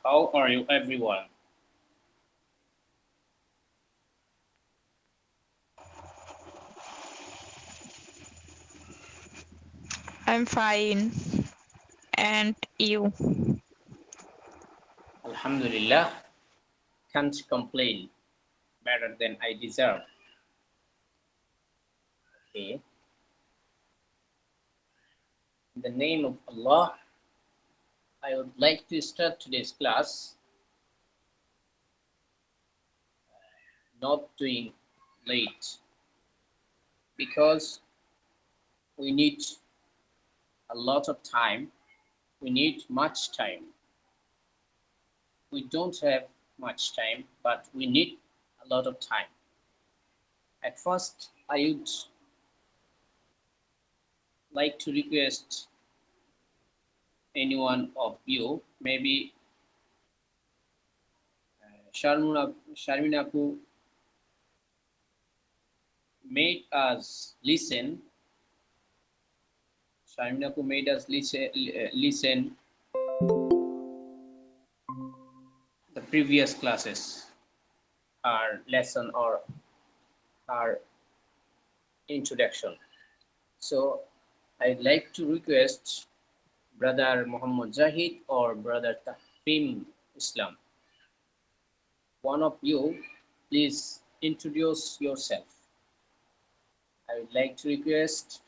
How are you, everyone? I'm fine. And you? Alhamdulillah, can't complain. Better than I deserve. Okay. In the name of Allah, I would like to start today's class not doing late because we need a lot of time. We need much time. We don't have much time, but we need a lot of time. At first, I would like to request anyone of you, maybe Sharmin Apu made us listen. Sharmin Apu made us listen the previous classes, our lesson or our introduction. So I'd like to request Brother Muhammad Zahid or Brother Tahfim Islam. One of you, please introduce yourself. I would like to request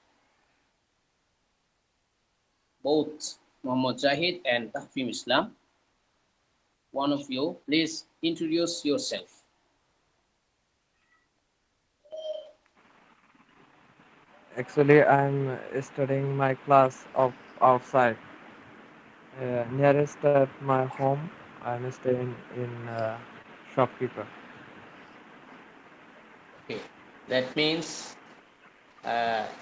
both Muhammad Zahid and Tahfim Islam. One of you, please introduce yourself. Actually, I'm studying my class of outside. Nearest at my home, I'm staying in shopkeeper. Okay, that means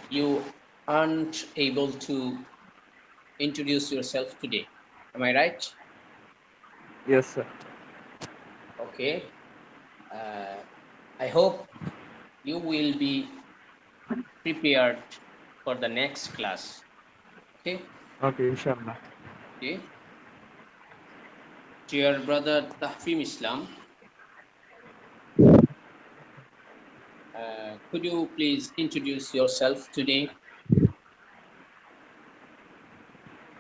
you aren't able to introduce yourself today. Am I right? Yes, sir. Okay. I hope you will be prepared for the next class. Okay. Okay, inshallah. Okay. Dear brother Tahfim Islam, could you please introduce yourself today?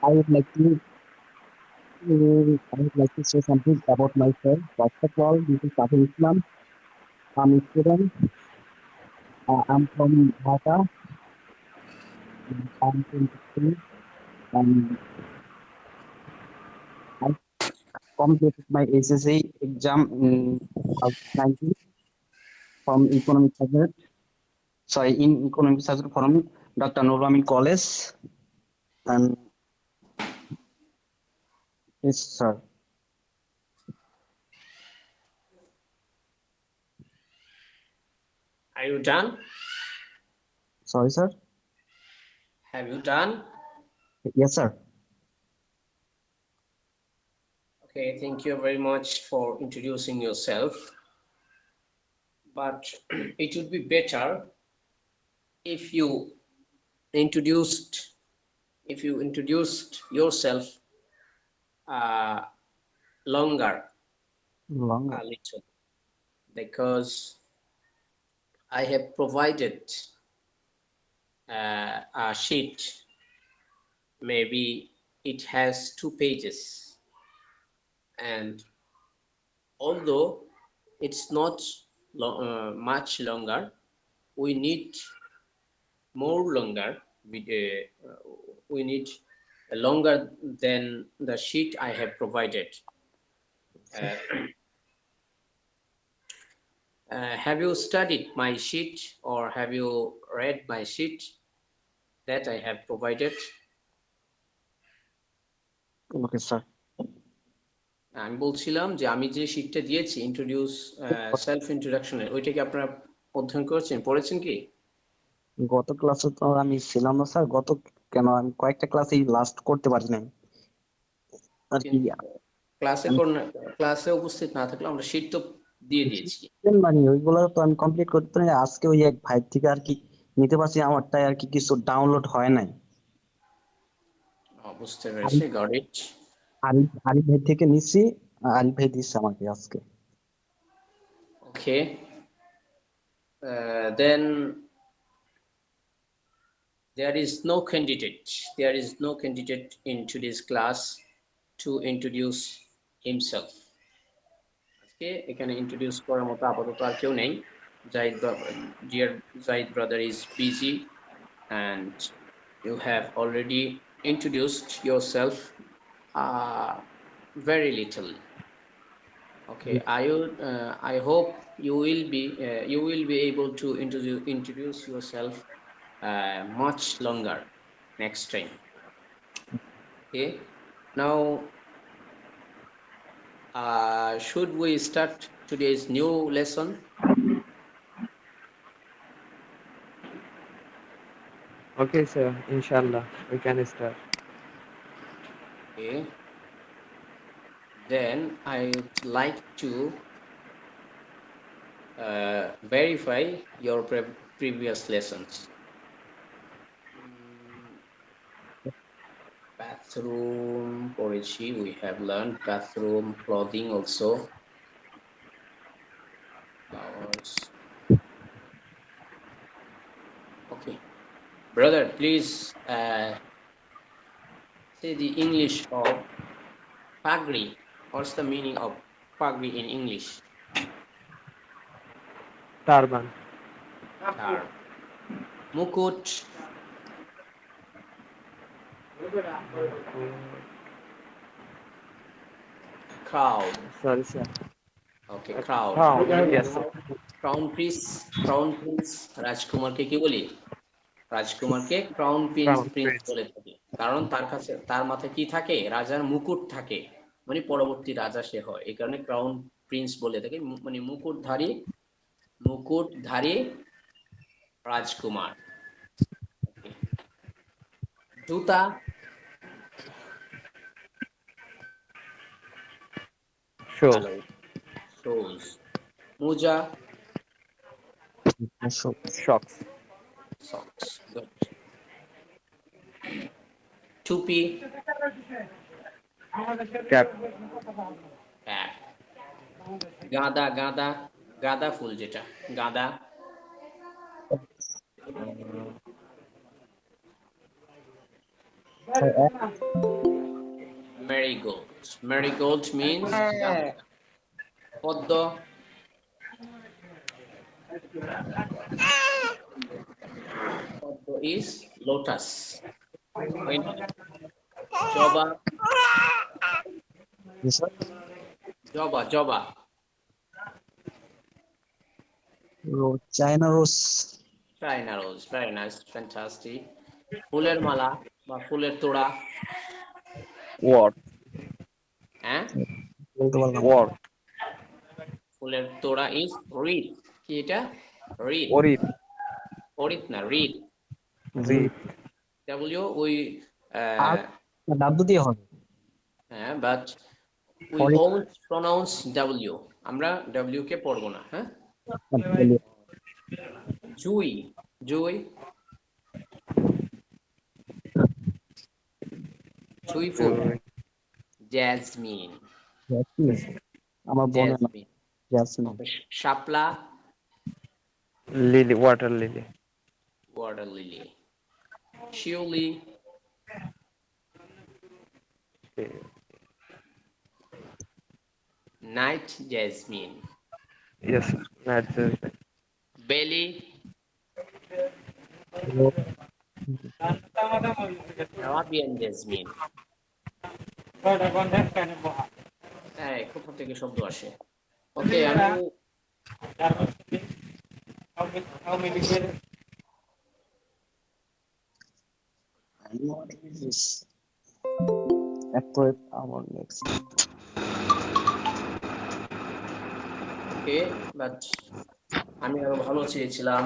I would like to say something about myself. First of all, this is Safin Islam. I'm a student. I'm from Dhaka. I'm 23 and I completed my SSC exam in 2019 from economic subject. Sorry, in economic subject from Dr. Nuramin College. And yes, sir. Are you done? Sorry, sir. Have you done? Yes, sir. Okay, thank you very much for introducing yourself. But it would be better if you introduced yourself longer Longer. a little, because I have provided a sheet. Maybe it has 2 pages, and although it's not much longer, we need more longer. We need longer than the sheet I have provided. Have you studied my sheet or have you read my sheet that I have provided? Okay, sir. আমি বলছিলাম যে আমি যে শীটটা দিয়েছি introduce self ইন্ট্রোডাকশনের, ওইটা কি আপনারা অধ্যয়ন করেছেন, পড়েছেন কি? গত ক্লাসে তো আমি ছিলাম না স্যার। কেন আমি কয়েকটা ক্লাসেই লাস্ট করতে পারি নাই আর কি। ক্লাসে উপস্থিত না থাকলে আমরা শীট তো দিয়ে দিয়েছি। মানে ওইগুলো তো আমি কমপ্লিট করতে পারি। আজকে ওই এক ভাই থেকে আর কি নিতে পারছি, আমারটাই আর কি কিছু ডাউনলোড হয় নাই। বুঝতে পেরেছি, got it. আরিফ ভাই থেকে নিছি, আরিফ ভাই দিচ্ছে আমাকে আজকে। Okay. Then there is no candidate. There is no candidate in today's class to introduce himself. Okay, এখানে introduce করার মতো আপাতত আর কেউ নেই। Dear Zaid brother is busy, and you have already introduced yourself very little. Okay, I hope you will be able to introduce yourself much longer next time. Okay, now should we start today's new lesson? Okay, sir. Inshallah, we can start. Okay, then I'd like to verify your previous lessons. Bathroom, Porichi, we have learned bathroom, clothing also. Flowers. Okay, brother, please say the English of pagri. What's the meaning of pagri in English? Turban. Mukut. Crown. Sorry, sir. Okay, crown. Crown. Yes, sir. Crown prince রাজকুমারকে কি বলি? রাজকুমারকে crown Prince বলে থাকি, কারণ তার মাথায় কি থাকে? রাজার মুকুট থাকে, মানে পরবর্তী রাজা সে হয়, এই কারণে ক্রাউন প্রিন্স বলে থাকি, মানে মুকুটধারী রাজকুমার। জুতা, shoes. মোজা, Shocks. socks. Good. টুপি, Cap. cap. গাঁদা ফুল, যেটা গাঁদা। Marigold means পদ্ম। পদ্ম is lotus. জবা China rose. very nice, fantastic. ফুলের মালা বা ফুলের তোড়া। Word. হ্যাঁ, Word. ফুলের তোড়া is wreath. কি এটা? wreath না, wreath. W ওই ডাব্দু দিয়ে হবে। হ্যাঁ, but we always pronounce W. আমরা W কে পড়বো না। হ্যাঁ, জুই ফুল। জ্যাসমিন, আমার বোনের নাম jasmine. Shapla, Lily. Water lily. Shiuli, night jasmine. Yes, sir. That's it. বেলি, আরাবিয়ান জেসমিন। হ্যাঁ, কোথা থেকে শব্দ আসে? ওকে, আমি ওকে, বাট আমি আরো ভালো চেয়েছিলাম।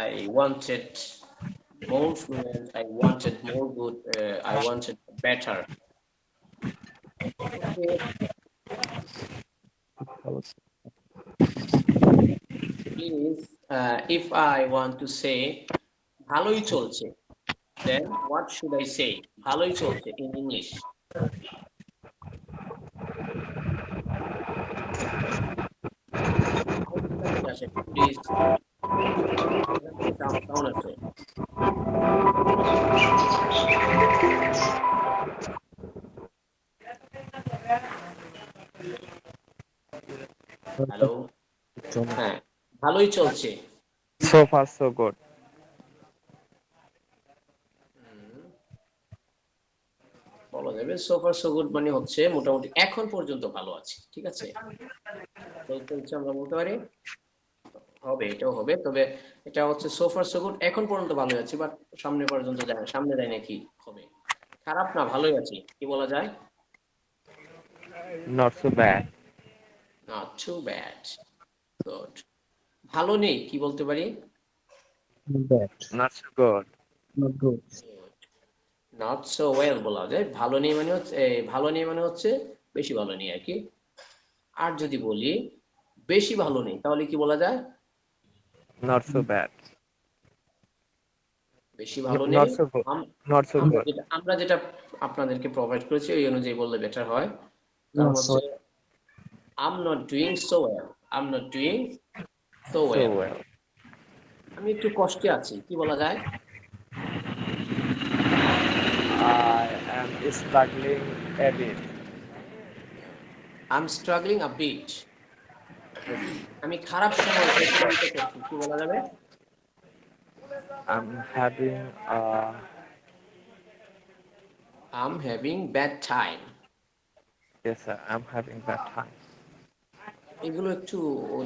I wanted more fluent, I wanted more good, I wanted better. Okay. Please, if I want to say ভালোই চলছে, Then what should I say? ভালোই চলছে in English. Please. Down আছে। হ্যালো, হ্যাঁ ভালোই চলছে। So far so good. বলা যাবে so far so good মানে হচ্ছে মোটামুটি এখন পর্যন্ত ভালো আছে, ঠিক আছে? চলছে আমরা বলতে পারি হবে, এটাও হবে, তবে এটা হচ্ছে so far so good এখন পর্যন্ত ভালো আছে, বাট সামনে পর্যন্ত যায় না, সামনে যায় নাকি হবে। খারাপ না, ভালোই আছি, কি বলা যায়? Not so bad. Not too bad. Good. ভালো নেই কি বলতে পারি? Bad. Not so good. Not good. Not so well বলা যায়। ভালো নেই মানে হচ্ছে ভালো নেই মানে হচ্ছে বেশি ভালো নেই আর কি। আর যদি বলি বেশি ভালো নেই তাহলে কি বলা যায়? Not so bad. বেশি ভালো নেই। Not so good. Not so good. আমরা যেটা আপনাদেরকে প্রোভাইড করেছি ওই অনুযায়ী বললে বেটার হয়। কারণ Not so হচ্ছে I'm not doing so well. I'm not doing so So well. well. আমি একটু কষ্টে আছি, কি বলা যায়? I am struggling a bit. I'm struggling a bit. আমি খারাপ সময় অতিবাহিত করছি, কি বলা যাবে? I'm having a I'm having bad time. yes sir. I'm having bad time. এগুলো একটু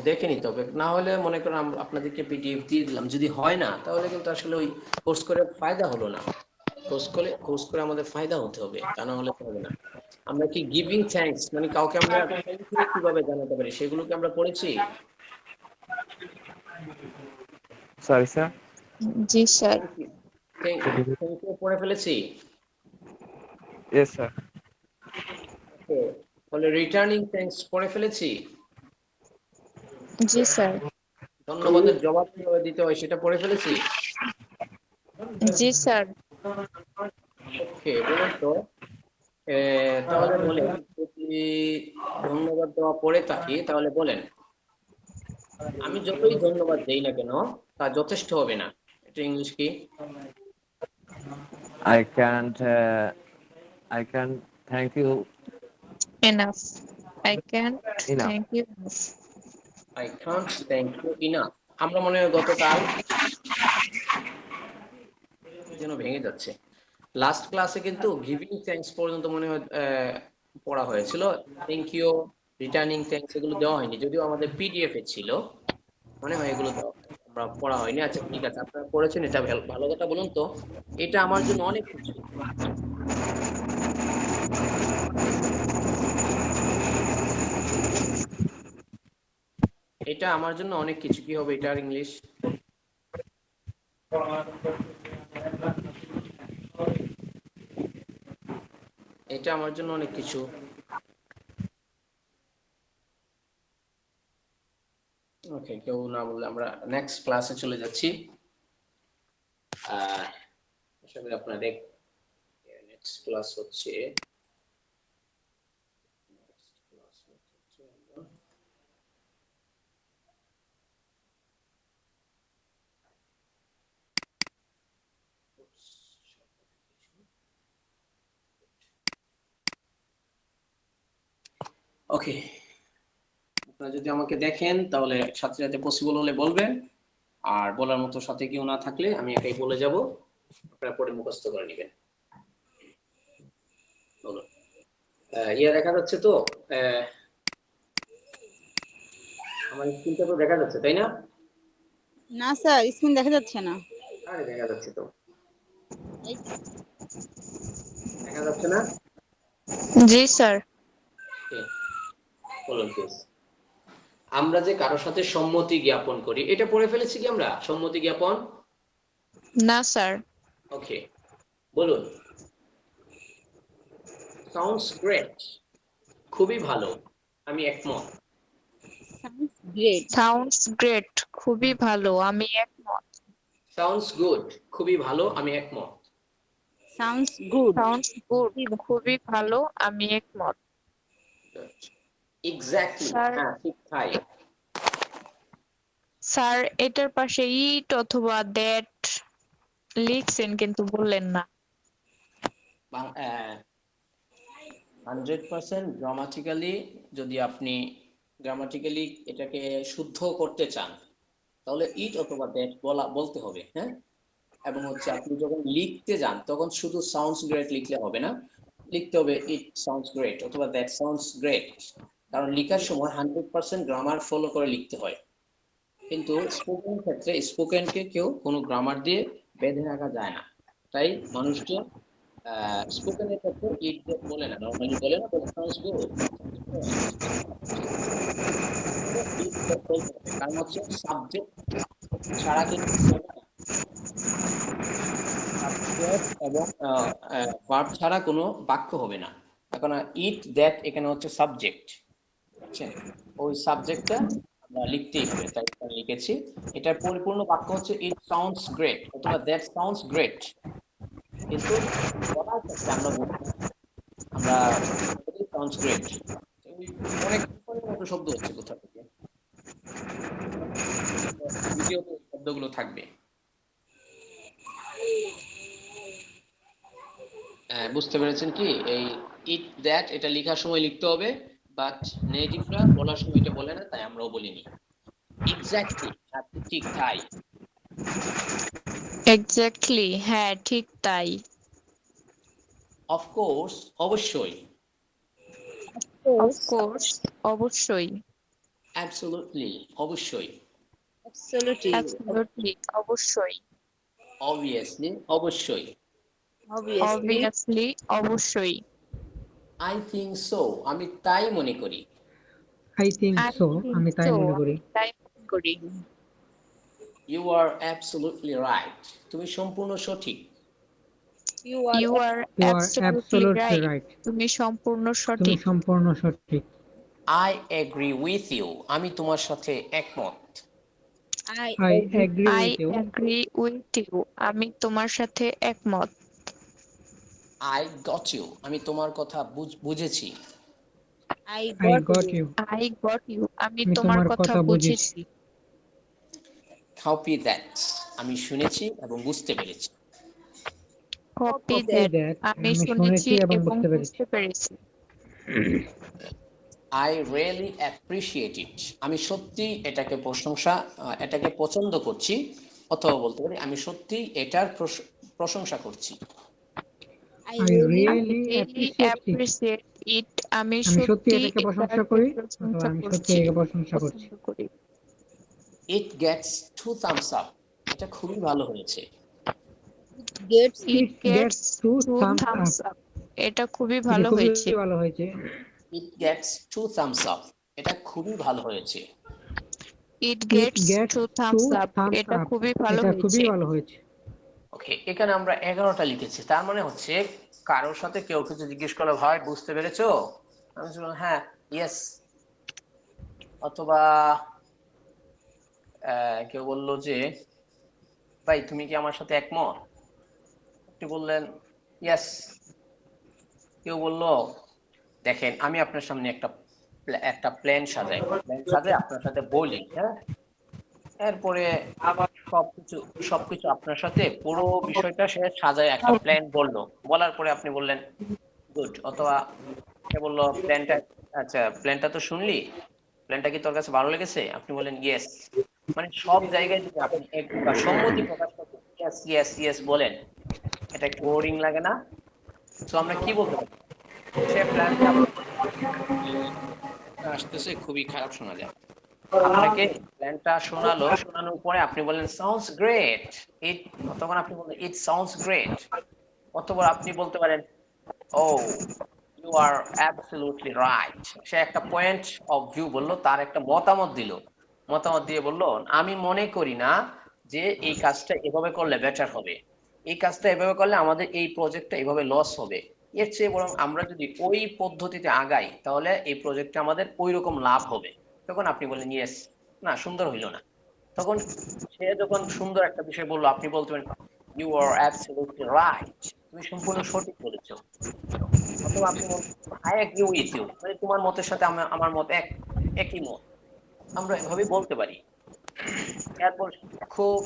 দেখে নিতে হবে, না হলে মনে করেন আপনাদেরকে পিডিএফ দিয়ে দিলাম, যদি হয় না তাহলে কিন্তু আসলে ওই কোর্স করে ফায়দা হলো না। কোর্স করে আমাদের ফায়দা হতে হবে, তা না হলে হবে না। আমরা কি গিভিং থ্যাঙ্কস মানে কাউকে আমরা কিভাবে জানাতে পারি সেগুলো কি আমরা পড়েছি? Sorry sir. জি স্যার। থ্যাংক ইউ পড়ে ফেলেছি। Yes sir. তাহলে রিটার্নিং থ্যাঙ্কস পড়ে ফেলেছি। জি স্যার। ধন্যবাদের জবাব কিভাবে দিতে হয় সেটা পড়ে ফেলেছি। জি স্যার। ওকে, বলুন তো তাহলে বলেন যদি ধন্যবাদ দেওয়া পড়ে থাকি তাহলে বলেন আমি যতই ধন্যবাদ দেই না কেন তা যথেষ্ট হবে না, এটা ইংলিশ কি? I can thank you Enough. I can't enough. thank you enough. I can't thank you enough. আমরা মনে হয় গতকাল যেন ভেঙে যাচ্ছে, লাস্ট ক্লাসে কিন্তু গিভিং থ্যাঙ্কস পর্যন্ত মনে হয় পড়া হয়েছিল, থ্যাংক ইউ রিটার্নিং থ্যাঙ্কস এগুলো দেওয়া হয়নি, যদিও আমাদের পিডিএফ এ ছিল মনে হয় এগুলো আমরা পড়া হয়নি। আচ্ছা ঠিক আছে, আপনারা পড়েছেন, এটা ভালো কথা। বলুন তো এটা আমার জন্য অনেক কিছু। এটা আমার জন্য অনেক কিছু, কি হবে এটার ইংলিশ? এটা আমার জন্য অনেক কিছু। ওকে, কেউ না বললে আমরা নেক্সট ক্লাসে চলে যাচ্ছি। আশা করি আপনাদের নেক্সট ক্লাস হচ্ছে ওকে। আপনারা যদি আমাকে দেখেন তাহলে সাথে সাথে পসিবল হলে বলবেন, আর বলার মতো সাথে কেউ না থাকলে আমি একাই বলে যাব, আপনারা পরে মুখস্থ করে নেবেন। বলুন ইয়া দেখা যাচ্ছে তো? আমার স্ক্রিনটা তো দেখা যাচ্ছে তাই না? না স্যার, স্ক্রিন দেখা যাচ্ছে না। আরে দেখা যাচ্ছে তো, দেখা যাচ্ছে না? জি স্যার। বলুন প্লিজ। আমরা যে কারোর সাথে সম্মতি জ্ঞাপন করি, এটা পড়ে ফেলেছি কি আমরা, সম্মতি জ্ঞাপন? না স্যার। ওকে, বলুন সাউন্ডস গ্রেট, খুবই ভালো, আমি একমত। গ্রেট। সাউন্ডস গ্রেট, খুবই ভালো, আমি একমত। সাউন্ডস গুড, খুবই ভালো, আমি একমত। Sounds good. সাউন্ডস গুড, খুবই ভালো, আমি একমত। এক্স্যাক্টলি, স্যার হ্যাঁ ঠিক তাই। স্যার এটার পাশে ইট অথবা দ্যাট লিখছেন কিন্তু বললেন না। 100% গ্রামাটিক্যালি, যদি আপনি গ্রামাটিক্যালি এটাকে শুদ্ধ করতে চান তাহলে ইট অথবা দ্যাট বলতে হবে, হ্যাঁ। এবং হচ্ছে আপনি যখন লিখতে যান তখন শুধু সাউন্ডস গ্রেট লিখলে হবে না, লিখতে হবে ইট সাউন্ডস গ্রেট অথবা দ্যাট সাউন্ডস গ্রেট। কারণ লেখার সময় 100% গ্রামার ফলো করে লিখতে হয়, কিন্তু স্পোকেন ক্ষেত্রে স্পোকেনকে কেউ কোনো গ্রামার দিয়ে বেঁধে রাখা যায় না। তাই মানুষকে স্পোকেনের ক্ষেত্রে ইট দ্যাট বলে না, নর্মালি বলে না, বলে সাউন্ডস গুড। কারণ হচ্ছে সাবজেক্ট ছাড়া কিন্তু এবং ভার্ব ছাড়া কোনো বাক্য হবে না। এখন ইট দ্যাট এখানে হচ্ছে সাবজেক্ট, বুঝছেন? ওই সাবজেক্টটা আমরা লিখতেই হবে, তাই লিখেছি। এটার পরিপূর্ণ বাক্য হচ্ছে ইট সাউন্ডস গ্রেট অথবা দ্যাট সাউন্ডস গ্রেট। কিন্তু বলার ক্ষেত্রে আমরা বলবো আমরা সাউন্ডস গ্রেট। অনেক মতো শব্দ হচ্ছে কোথা থেকে, ভিডিওতে শব্দগুলো থাকবে। বুঝতে পেরেছেন কি? এই ইট দ্যাট এটা লেখার সময় লিখতে হবে, বাট নেটিভরা বলার সময় এটা বলে না, তাই আমরাও বলিনি। এক্স্যাক্টলি, আপনি ঠিক তাই। এক্স্যাক্টলি, হ্যাঁ ঠিক তাই। অফ কোর্স, অবশ্যই। অফ কোর্স, অবশ্যই। অ্যাবসলিউটলি, অবশ্যই। Absolutely. অ্যাবসলিউটলি, অবশ্যই। অবভিয়াসলি, অবশ্যই। Obviously. অবভিয়াসলি, অবশ্যই। আই থিংক সো, আমি তাই মনে করি। I think I so, think আমি তাই so, মনে করি। আমি তাই মনে করি। ইউ আর অ্যাবসলিউটলি রাইট, তুমি সম্পূর্ণ সঠিক। You are You are You are absolutely absolutely right. right. তুমি সম্পূর্ণ তুমি সঠিক। সম্পূর্ণ সঠিক। আই এগ্রি উইথ ইউ, আমি তোমার সাথে একমত। I I agree. agree I with you. agree with you. আমি তোমার সাথে একমত। আই গট ইউ, আমি তোমার কথা বুঝেছি। I I got got you. you. I got you. আমি আমি তোমার তোমার কথা কথা বুঝেছি। বুঝেছি। কপি দ্যাট, আমি শুনেছি এবং বুঝতে পেরেছি। কপি Copy দ্যাট, that, আমি আমি শুনেছি এবং বুঝতে বুঝতে পেরেছি। আই রিয়েলি অ্যাপ্রিশিয়েট ইট, আমি সত্যি এটাকে পছন্দ করছি, অথবা বলতে পারি আমি সত্যি এটার প্রশংসা করছি। I I really really appreciate it. it. আমি আমি সত্যি সত্যি এটাকে প্রশংসা এটাকে করি, প্রশংসা অথবা আমি সত্যি করছি, এটাকে প্রশংসা করছি। পছন্দ করি। ইট গেটস 2 থামস আপ, এটা খুবই ভালো হয়েছে। gets It gets two 2 thumbs thumbs up. up. এটা খুবই এটা ভালো খুবই হয়েছে। ভালো হয়েছে। ইট গেটস 2 থামস আপ, এটা খুবই ভালো হয়েছে। It It gets gets 2 thumbs two up. thumbs এটা up. খুবই ভালো এটা হয়েছে। খুবই ভালো হয়েছে। ওকে, এখানে আমরা 11টা লিখেছি, তার মানে হচ্ছে কারোর সাথে কেউ কিছু জিজ্ঞেস করলে, ভাই বুঝতে পেরেছো? আমি বললাম হ্যাঁ, ইয়েস। অথবা কেউ বললো যে ভাই তুমি কি আমার সাথে একমত? আপনি বললেন ইয়েস। কেউ বললো দেখেন আমি আপনার সামনে একটা প্ল্যান সাজাই, আপনার সাথে বলি, হ্যাঁ, এরপরে আবার সবকিছু আপনার সাথে পুরো বিষয়টা সে সাজায় একটা প্ল্যান বললো, বলার পরে আপনি বললেন গুড, অথবা সে বললো প্ল্যানটা, আচ্ছা প্ল্যানটা তো শুনলি, প্ল্যানটা কি তোর কাছে ভালো লেগেছে? আপনি বললেন ইয়েস। মানে সব জায়গায় যদি আপনি এক প্রকার সম্মতি প্রকাশ করতে ইয়েস ইয়েস ইয়েস বলেন, এটা একটু বোরিং লাগে না? তো আমরা কি বলতে পারি? সে প্ল্যানটা আসতেছে, খুবই খারাপ শোনা যায়। আপনাকে প্ল্যানটা শোনানোর পরে আপনি বললেন সাউন্ডস গ্রেট, তখন আপনি বললেন ইট সাউন্ডস গ্রেট। অথবা আপনি বলতে পারেন ও ইউ আর অ্যাবসলিউটলি রাইট। সে একটা পয়েন্ট অফ ভিউ বললো, তার একটা মতামত দিয়ে বললো আমি মনে করি না যে এই কাজটা এভাবে করলে বেটার হবে, এই কাজটা এভাবে করলে আমাদের এই প্রজেক্টটা এভাবে লস হবে, এর চেয়ে বরং আমরা যদি ওই পদ্ধতিতে আগাই তাহলে এই প্রজেক্টে আমাদের ওই রকম লাভ হবে। তখন আপনি বললেন ইয়েস, না সুন্দর হইল না। তখন সে যখন সুন্দর একটা বিষয় বললো, আপনি বলতে পারেন ইউ আর অ্যাবসলিউটলি রাইট, তুমি সম্পূর্ণ সঠিক বলেছো। অথবা আপনি আই এগ্রি উইথ ইউ, মানে তোমার মতের সাথে আমার মত একই মত, আমরা এভাবেই বলতে পারি। এরপর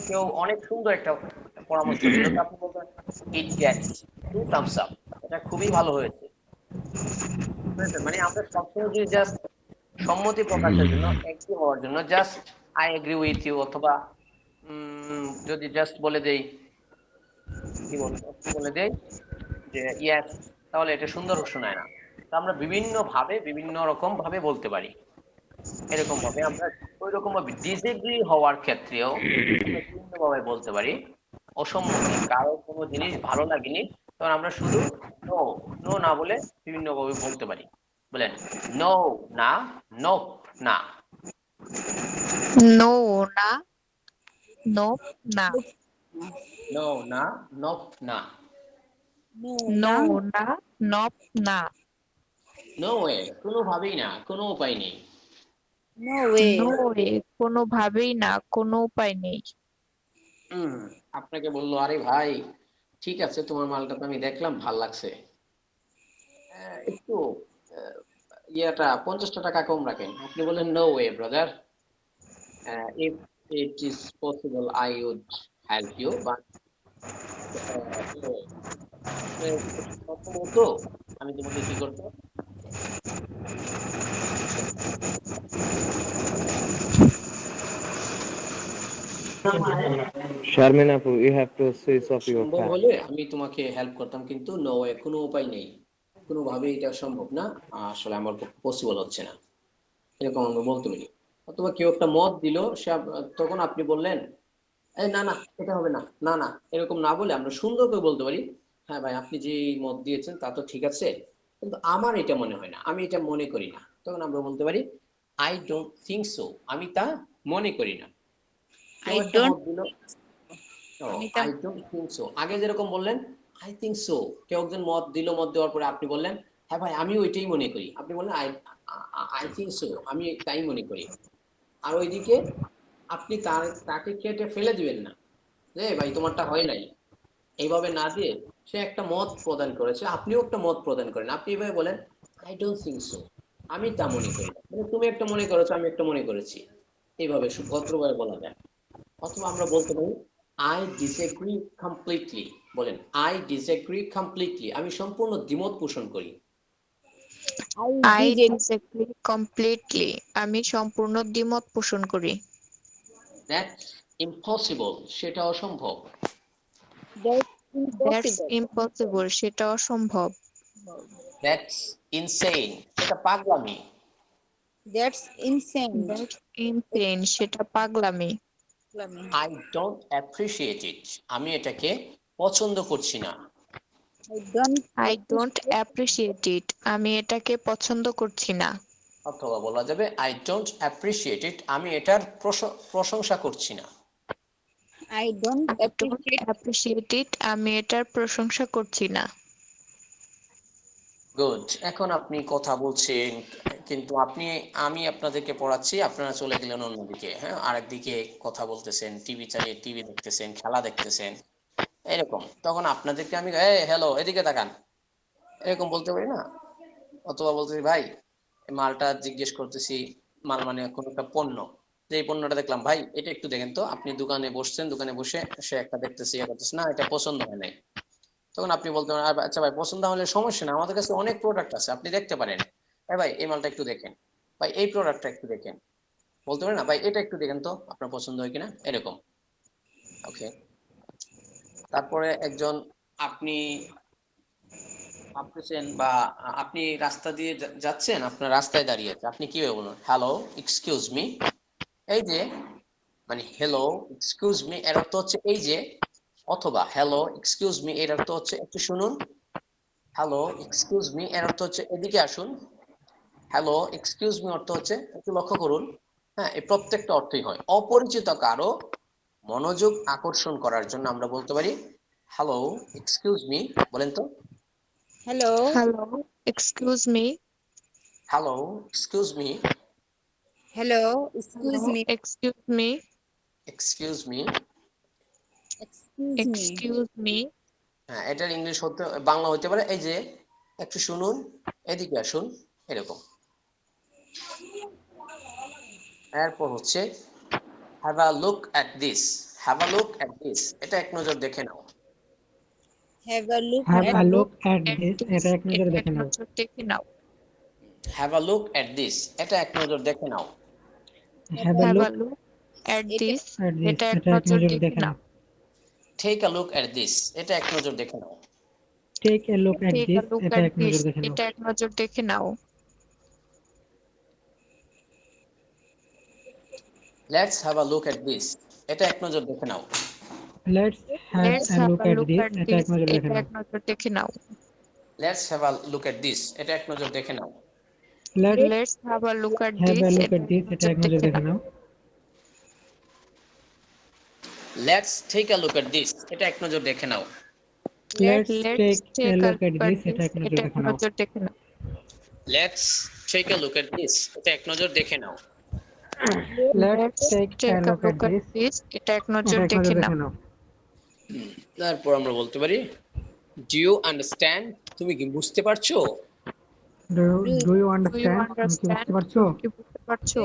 কেউ অনেক সুন্দর একটা পরামর্শ দিল, তো আপনি বলবেন ইট গেটস 2 thumbs up, এটা খুবই ভালো হয়েছে। মানে আমরা সবসময় যদি জাস্ট সম্মতি প্রকাশের জন্য, এগ্রি হওয়ার জন্য just I agree with you, অথবা যদি জাস্ট বলে দেই কি বলে দেই যে ইয়েস, তাহলে এটা সুন্দর শোনায় না। তো আমরা বিভিন্ন রকম ভাবে বলতে পারি। এরকম ভাবে আমরা ওই রকম ভাবে ডিসএগ্রি হওয়ার ক্ষেত্রেও আমরা বিভিন্ন ভাবে বলতে পারি। অসম্মতি, কারো কোনো জিনিস ভালো লাগেনি, তখন আমরা শুধু নো নো না বলে বিভিন্ন ভাবে বলতে পারি। বলেন নো না, নোপ না। নো না, নোপ না। নো না, নপ না। No, নো no, না, নপ না। নো ওয়ে, কোনোভাবেই না, কোনো উপায় নেই। no way. নো ওয়ে, কোনোভাবেই না, কোনো উপায় নেই। আপনাকে বললো আরে ভাই ঠিক আছে, তোমার মালটা তো আমি দেখলাম, ভাল লাগছে, একটু ইয়েটা 50 টাকা কম রাখেন। আপনি বললেন no way brother, if it is possible I would help you, but প্রথমত আমি তোমাকে কি করতে, Sharmin Apu, you have to switch off your সম্ভব fan. হলে আমি তোমাকে হেল্প করতাম, কিন্তু নো ওয়ে, কোনো উপায় নেই, কোনোভাবেই এটা সম্ভব না, আসলে আমার পসিবল হচ্ছে না, এরকম আমরা বলতে পারি। অথবা কেউ একটা মত দিল, তখন আপনি বললেন এই না না এটা হবে না, না না, এরকম না বলে আমরা সুন্দর করে বলতে পারি হ্যাঁ ভাই আপনি যে মত দিয়েছেন তা তো ঠিক আছে, কিন্তু আমার এটা মনে হয় না, আমি এটা মনে করি না। তখন আমরা বলতে পারি আই ডোন্ট থিঙ্ক সো, আমি তা মনে করি না। I don't. I don't think so, আগে যেরকম বললেন আই থিঙ্ক সো, কেউ একজন মত দিল, মত দেওয়ার পরে আপনি বললেন হ্যাঁ ভাই আমি ওইটাই মনে করি, আপনি বললেন আই থিঙ্ক সো, আমি তাই মনে করি। আর ওইদিকে আপনি তাকে কেটে ফেলে দিবেন না যে ভাই তোমারটা হয় নাই, এইভাবে না দিয়ে সে একটা মত প্রদান করেছে, আপনিও একটা মত প্রদান করেন, আপনি এভাবে বলেন আই ডোন্ট থিঙ্ক সো, আমি তা মনে করি না, মানে তুমি একটা মনে করেছো, আমি একটা মনে করেছি, এইভাবে ভদ্রভাবে বলা যায়। অথবা আমরা বলতে পারি আই ডিসএগ্রি কমপ্লিটলি, বলেন আই ডিসএগ্রি কমপ্লিটলি, আমি সম্পূর্ণ দ্বিমত পোষণ করি। I I did. Disagree completely, আমি সম্পূর্ণ দ্বিমত পোষণ করি। দ্যাটস ইম্পসিবল, সেটা অসম্ভব। দ্যাটস ইম্পসিবল, সেটা অসম্ভব। দ্যাটস ইনসেইন, সেটা পাগলামি। That's insane. দ্যাটস ইনসেইন, সেটা পাগলামি। আই ডোন্ট অ্যাপ্রিশিয়েট ইট, আমি এটাকে পছন্দ করছি না। আই ডোন্ট অ্যাপ্রিশিয়েট ইট, আমি এটাকে পছন্দ করছি না। অথবা বলা যাবে আই ডোন্ট অ্যাপ্রিশিয়েট ইট, আমি এটার প্রশংসা করছি না। I don't I don't appreciate it, আমি এটার প্রশংসা করছি না। গুড, এখন আপনি কথা বলছেন, কিন্তু আমি আপনাদেরকে পড়াচ্ছি, আপনারা চলে গেলেন অন্যদিকে, হ্যাঁ আরেকদিকে কথা বলতেছেন, টিভি চালিয়ে টিভি দেখতেছেন, খেলা দেখতেছেন, এরকম। তখন আপনাদেরকে আমি হ্যালো এদিকে তাকান, এরকম বলতে পারি না? অথবা বলতেছি ভাই মালটা জিজ্ঞেস করতেছি, মাল মানে কোনো একটা পণ্য, যে এই পণ্যটা দেখলাম ভাই এটা একটু দেখেন তো, আপনি দোকানে বসছেন, দোকানে বসে সে একটা দেখতেছি না এটা পছন্দ হয় নাই, তখন আপনি বলতে পারেন আচ্ছা ভাই পছন্দ হলে সমস্যা না, আমাদের কাছে অনেক প্রোডাক্ট আছে, আপনি দেখতে পারেন, ভাই এই মালটা একটু দেখেন, ভাই এই প্রোডাক্টটা একটু দেখেন, বলতে পারেন না ভাই এটা একটু দেখেন তো আপনার পছন্দ হয় কিনা, এরকম। ওকে, তারপরে একজন আপনি ভাবতেছেন বা আপনি রাস্তা দিয়ে যাচ্ছেন, আপনার রাস্তায় দাঁড়িয়ে আছে, আপনি কিভাবে বলুন হ্যালো এক্সকিউজ মি, এই যে মানে হ্যালো এক্সকিউজ মি এর অর্থ হচ্ছে এই যে, অথবা হ্যালো এক্সকিউজ মি এর অর্থ হচ্ছে একটু শুনুন, হ্যালো এক্সকিউজ মি এর অর্থ হচ্ছে এদিকে আসুন, হ্যালো এক্সকিউজ মি অর্থ হচ্ছে একটু লক্ষ্য করুন। হ্যাঁ, এই প্রত্যেকটা অর্থই হয়। অপরিচিত কারো মনোযোগ আকর্ষণ করার জন্য আমরা বলতে পারি হ্যালো এক্সকিউজ মি, বলেন তো Hello. Hello excuse me, hello excuse me, Hello. Excuse me. Excuse me, excuse me, excuse me হ্যাঁ, এটার ইংলিশ হতে বাংলা হতে পারে এই যে একটু শুনুন, এদিকে আসুন, এরকম। এরপর হচ্ছে have a look at this. Have a look at this, এটা এক নজর দেখে নাও। Have a look have at a look at this, এটা এক নজর দেখে নাও। দেখে নাও। Have a look at this, এটা এক নজর দেখে নাও। Have a have a look look at this, at this, এটা এক এটা এক নজর নজর দেখে দেখে নাও। নাও। Take a look at this, এটা এক নজর দেখে নাও। Take a look at take a this, look এটা অ্যাট এক দিস, নজর দেখে নাও। এটা এক নজর দেখে নাও। Let's have a look at this, এটা এক নজর দেখে নাও। Let's have let's a have look a at look this, at এটা দিস, এক নজর দেখে এটা নাও। এক নজর দেখে নাও। Let's have a look at this, এটা এক নজর দেখে নাও। Let's have a look at have this, a look এটা অ্যাট দিস, এটা এক নজর দেখে নাও। Let's take a look at this, এটা এক নজর দেখে নাও। Let's let's take a take a look at look at this, এটা দিস, এক নজর এটা এক দেখে নাও। নজর দেখে নাও। Let's take a look at this, এটা এক নজর দেখে নাও। Let's let's take a take a look look at at this, this, এটা এক এটা নজর এক নজর দেখে নাও। দেখে নাও। তারপর আমরা বলতে পারি ডু ইউ আন্ডারস্ট্যান্ড, তুমি কি বুঝতে পারছো? Do you do you understand, তুমি কি বুঝতে আন্ডারস্ট্যান্ড, পারছো? তুমি কি বুঝতে পারছো?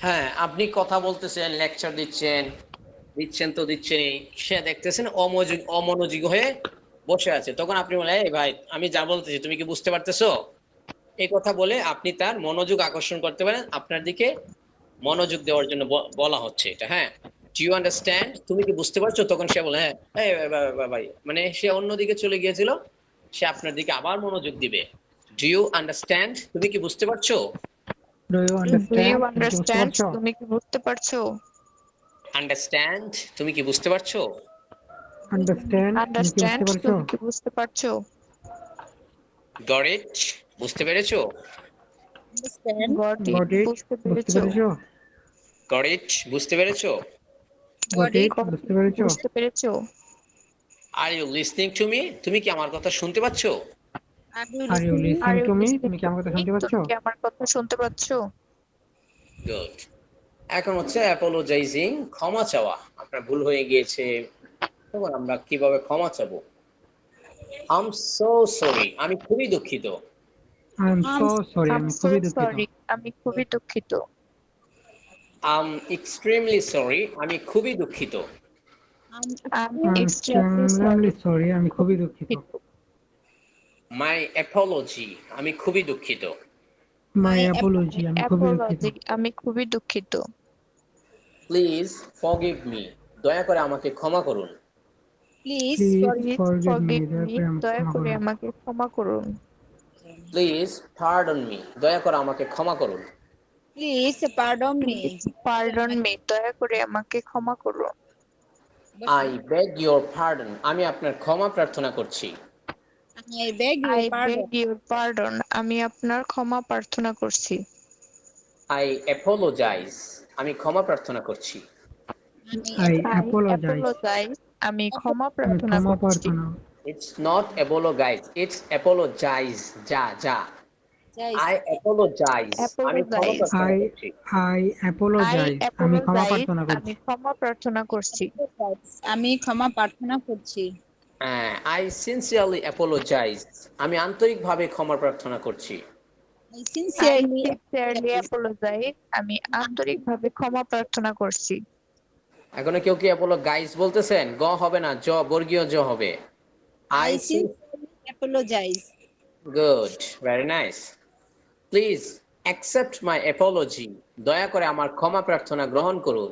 হ্যাঁ, আপনি কথা বলতেছেন, লেকচার দিচ্ছেন তো দিচ্ছেনই, সে দেখতেছেন অমনোযোগী হয়ে বসে আছে, তখন আপনি বলেন এই ভাই আমি যা বলতেছি তুমি কি বুঝতে পারতেছো? এই কথা বলে আপনি তার মনোযোগ আকর্ষণ করতে পারেন, আপনার দিকে মনোযোগ দেওয়ার জন্য বলা হচ্ছে এটা। হ্যাঁ, ডু ইউ আন্ডারস্ট্যান্ড, তুমি কি বুঝতে পারছো? তখন সে বলে হ্যাঁ, এই ভাই, মানে সে অন্যদিকে চলে গিয়েছিল, সে আপনার দিকে আবার মনোযোগ দিবে। ডু ইউ আন্ডারস্ট্যান্ড, তুমি কি বুঝতে পারছো? Do you do you understand, তুমি কি বুঝতে আন্ডারস্ট্যান্ড, পারছো? তুমি কি বুঝতে পারছো? আন্ডারস্ট্যান্ড, তুমি কি বুঝতে পারছো? আন্ডারস্ট্যান্ড, তুমি কি বুঝতে আন্ডারস্ট্যান্ড, পারছো? তুমি কি বুঝতে পারছো? গট ইট, বুঝতে পেরেছো? understand. Got it, got it, বুঝতে বুঝতে পেরেছো? পেরেছো? গট ইট, বুঝতে পেরেছো? গট ইট, বুঝতে পেরেছো? বুঝতে পেরেছো? আর ইউ লিসনিং টু মি, তুমি কি আমার কথা শুনতে পাচ্ছো? Are you are you listening? Listening to me, তুমি কি আমার কথা শুনতে পাচ্ছো? তুমি কি আমার কথা শুনতে পাচ্ছো? গুড। এখন হচ্ছে অ্যাপোলোজাইজিং, ক্ষমা চাওয়া। আপনার ভুল হয়ে গিয়েছে, তখন আমরা কিভাবে ক্ষমা চাবো? আই এম সো সরি, আমি খুবই দুঃখিত। I am so sorry, I'm আমি so খুবই দুঃখিত। sorry, আমি খুবই দুঃখিত। আই এম এক্সট্রিমলি সরি, আমি খুবই দুঃখিত। I'm I am extremely extremely sorry, sorry, আমি খুবই দুঃখিত। মাই অ্যাপোলজি, আমি খুবই দুঃখিত। মাই অ্যাপোলজি, আমি খুবই দুঃখিত। apology, আমি খুবই দুঃখিত। প্লিজ ফরগিভ মি, দয়া করে আমাকে ক্ষমা করুন। Please please Please forgive me, forgive me, দয়া করে আমাকে ক্ষমা করুন। প্লিজ পার্ডন মি, দয়া করে আমাকে ক্ষমা করুন। pardon me. Pardon me, দয়া করে আমাকে ক্ষমা করুন। আই বেগ ইউর পার্ডন, আমি আপনার ক্ষমা প্রার্থনা করছি। I beg your I pardon. beg your pardon, আমি আপনার ক্ষমা প্রার্থনা করছি। আই অ্যাপোলোজাইজ, আমি ক্ষমা প্রার্থনা করছি। আই I অ্যাপোলোজাইজ, apologize, আমি ক্ষমা আমি প্রার্থনা ক্ষমা করছি। প্রার্থনা। It's not apologize, it's apologize. যা। Guys, I apologize, আমি ক্ষমা Apologize. প্রার্থনা করছি। আই অ্যাপোলোজাইজ, আমি ক্ষমা প্রার্থনা আমি করছি। ক্ষমা প্রার্থনা করছি। আমি ক্ষমা প্রার্থনা করছি। I sincerely apologize, আমি আন্তরিকভাবে ক্ষমা প্রার্থনা করছি। I sincerely sincerely apologize, আমি আন্তরিকভাবে ক্ষমা প্রার্থনা করছি। এখনো কেউ কি apologize বলতেছেন? গ হবে না, জ, বর্গীয় জ হবে। I sincerely apologize. Good, very nice. Please accept my apology, দয়া করে আমার ক্ষমা প্রার্থনা গ্রহণ করুন।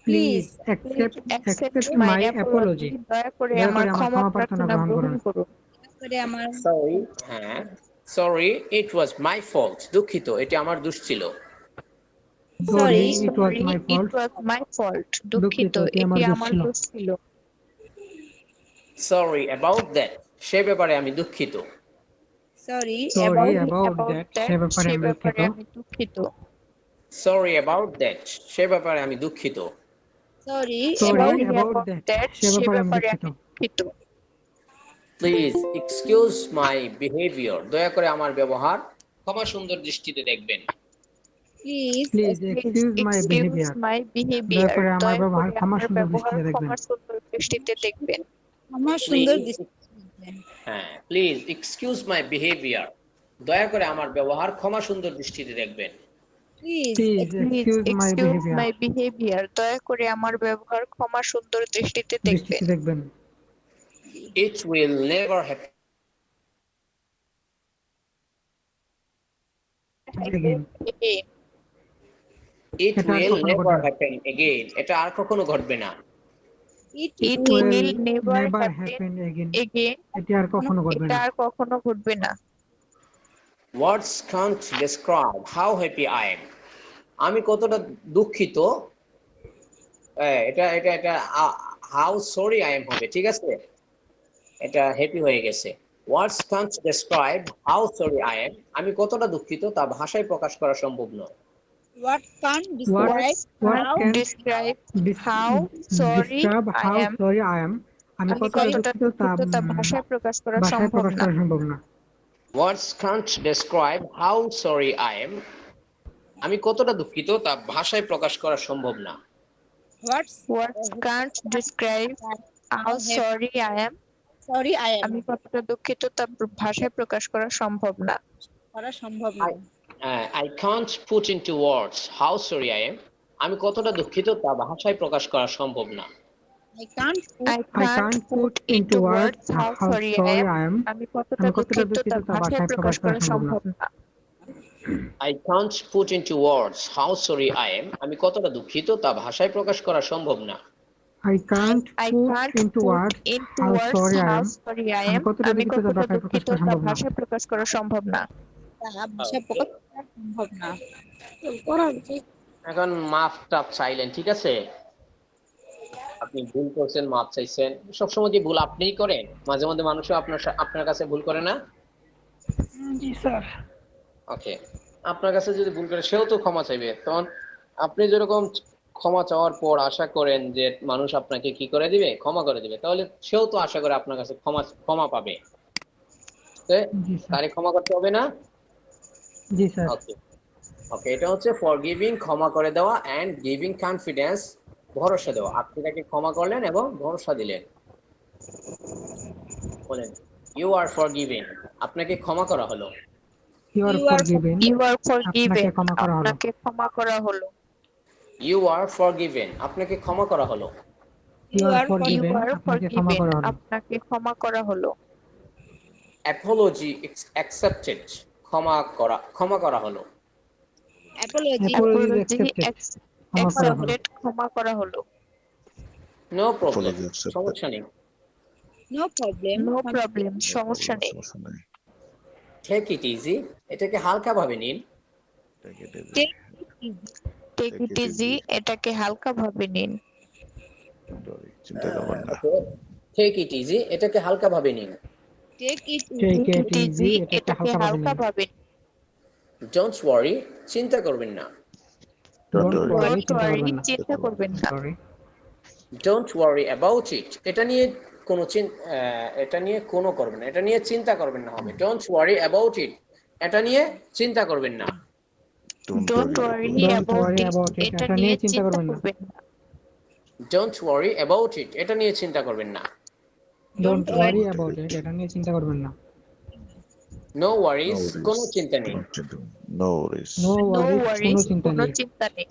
প্লিজ অ্যাকসেপ্ট মাই অ্যাপোলজি, দয়া করে দয়া আমার করে আমার ক্ষমা ক্ষমা প্রার্থনা প্রার্থনা গ্রহণ গ্রহণ করুন। করে আমার Sorry, হ্যাঁ, sorry, it was my fault, দুঃখিত, এটি আমার দোষ ছিল। Sorry, it was my It fault, was my fault, দুঃখিত, এটি এটি আমার দোষ আমার ছিল। দোষ ছিল। Sorry about that, সে ব্যাপারে আমি দুঃখিত। Sorry sorry About about that, সে ব্যাপারে সে আমি ব্যাপারে দুঃখিত। আমি দুঃখিত। Sorry about that, সে ব্যাপারে আমি দুঃখিত। Sorry sorry About about that, that, সে সে ব্যাপারে আমি ব্যাপারে দুঃখিত। আমি দুঃখিত। Please excuse my behavior, দয়া করে আমার ব্যবহার ক্ষমা সুন্দর দৃষ্টিতে দেখবেন। Please please excuse my behaviour, Excuse my behavior, দয়া করে আমার দয়া ব্যবহার করে ক্ষমা আমার সুন্দর ব্যবহার দৃষ্টিতে দেখবেন। ক্ষমা সুন্দর দৃষ্টিতে দেখবেন। আমার সুন্দর Please, হ্যাঁ, প্লিজ এক্সকিউজ মাই বিহেভিয়ার, দয়া করে আমার ব্যবহার ক্ষমা সুন্দর দৃষ্টিতে দেখবেন। Please Please please excuse my excuse behavior. My behaviour, দয়া করে আমার ব্যবহার ক্ষমা সুন্দর দৃষ্টিতে দেখবেন। দৃষ্টিতে দেখবেন। It will never happen Again. Again. It এটা আর will কখনো never ঘটবে না। happen again. এটা আর কখনো ঘটবে না। It Will will never never happen happen again. again. এটি আর কখনো ঘটবে এটা না। আর কখনো ঘটবে না। Words can't describe how happy I am. আমি কতটা দুঃখিত, এটা এটা এটা how sorry I am হবে, ঠিক আছে? এটা হ্যাপি হয়ে গেছে। Words can't describe how sorry I am. আমি কতটা দুঃখিত তা ভাষায় প্রকাশ করা সম্ভব নয়। what can What describe how can Describe dis- how sorry describe I how am. sorry I am. আমি আমি কতটা কতটা দুঃখিত তা দুঃখিত তা ভাষায় প্রকাশ করা ভাষায় সম্ভব প্রকাশ না। করা সম্ভব না। Words can't describe how sorry I am. আমি কতটা দুঃখিত তা ভাষায় প্রকাশ করা সম্ভব না। what's Words can't describe how sorry I am. sorry I am আমি কতটা দুঃখিত তা ভাষায় প্রকাশ করা সম্ভব না। করা সম্ভব না। I can't put into words how sorry I am. আমি কতটা দুঃখিত তা ভাষায় প্রকাশ করা সম্ভব না। I can't I I can't put into words how sorry I am. আমি কতটা দুঃখিত তা ভাষায় প্রকাশ করা সম্ভব না। I can't put into words how sorry I am. আমি কতটা দুঃখিত তা ভাষায় প্রকাশ করা সম্ভব না। I can't I put can't into put words into how words sorry I how am. sorry I আমি am. কতটা আমি দুঃখিত তা কতটা ভাষায় প্রকাশ দুঃখিত করা তা সম্ভব না। ভাষায় প্রকাশ করা সম্ভব না। তা ভাষা প্রকাশ করা সম্ভব না। করা উচিত। এখন মাফ টাফ চাইলেন, ঠিক আছে? আপনি ভুল করছেন, মাফ চাইছেন। সবসময় কি ভুল আপনিই করেন? মাঝে মধ্যে মানুষও আপনার কাছে ভুল করে না? জি স্যার। ওকে, আপনার কাছে যদি ভুল করে সেও তো ক্ষমা চাইবে। তখন আপনি যেরকম ক্ষমা চাওয়ার পর আশা করেন যে মানুষ আপনাকে কি করে দিবে, ক্ষমা করে দিবে, তাহলে সেও তো আশা করে আপনার কাছে ক্ষমা পাবে। জি স্যার। তারে ক্ষমা করতে হবে না? জি স্যার। ওকে ওকে, এটা হচ্ছে ফরগিভিং, ক্ষমা করে দেওয়া, এন্ড গিভিং কনফিডেন্স, ভরসা দেওয়া। আপনি তাকে ক্ষমা করলেন এবং ভরসা দিলেন। বলেন, ইউ আর ফরগিভিং, আপনাকে ক্ষমা করা হলো। You are forgiven. You are forgiven. আপনাকে ক্ষমা করা হলো। আপনাকে ক্ষমা করা হলো। ইউ আর ফরগিভেন, আপনাকে ক্ষমা করা হলো। You are You forgiven. are আপনাকে ক্ষমা forgiven. করা হলো। আপনাকে ক্ষমা করা হলো। অ্যাপোলজি অ্যাকসেপ্টেড, ক্ষমা করা হলো। apology Apology is Apology accepted. ক্ষমা করা হলো। accepted. ক্ষমা করা হলো। No problem, Apology accepted. সমস্যা নেই। no problem No problem. সমস্যা নেই। সমস্যা নাই। টেক ইট ইজি, এটাকে হালকা ভাবে নিন। Take it easy. Take Take it easy. এটাকে হালকা ভাবে নিন। Don't worry, চিন্তা করবেন না। টেক ইট ইজি, এটাকে হালকা ভাবে নিন। take it Take Take it it easy. easy. এটাকে এটাকে হালকা হালকা ভাবে ভাবে নিন। ডোন্ট ওয়ারি, চিন্তা করবেন না। Don't Don't worry. worry, Don't চিন্তা worry. করবেন না। চিন্তা করবেন না। Sorry. Don't worry about it, এটা নিয়ে কোনো এটা নিয়ে কোনো করবেন না, এটা নিয়ে চিন্তা করবেন না হবে। ডোন্ট ওয়ারি অ্যাবাউট ইট, এটা নিয়ে চিন্তা করবেন না। Don't worry Don't about worry it. about it. এটা এটা নিয়ে নিয়ে চিন্তা চিন্তা করবেন না। করবেন না। ডোন্ট ওয়ারি অ্যাবাউট ইট, এটা নিয়ে চিন্তা করবেন না। Don't worry about it. এটা নিয়ে চিন্তা করবেন না। নো ওয়ারিজ, কোনো চিন্তা নেই। No worries. No No worries. worries. কোনো চিন্তা কোনো নেই। চিন্তা নেই।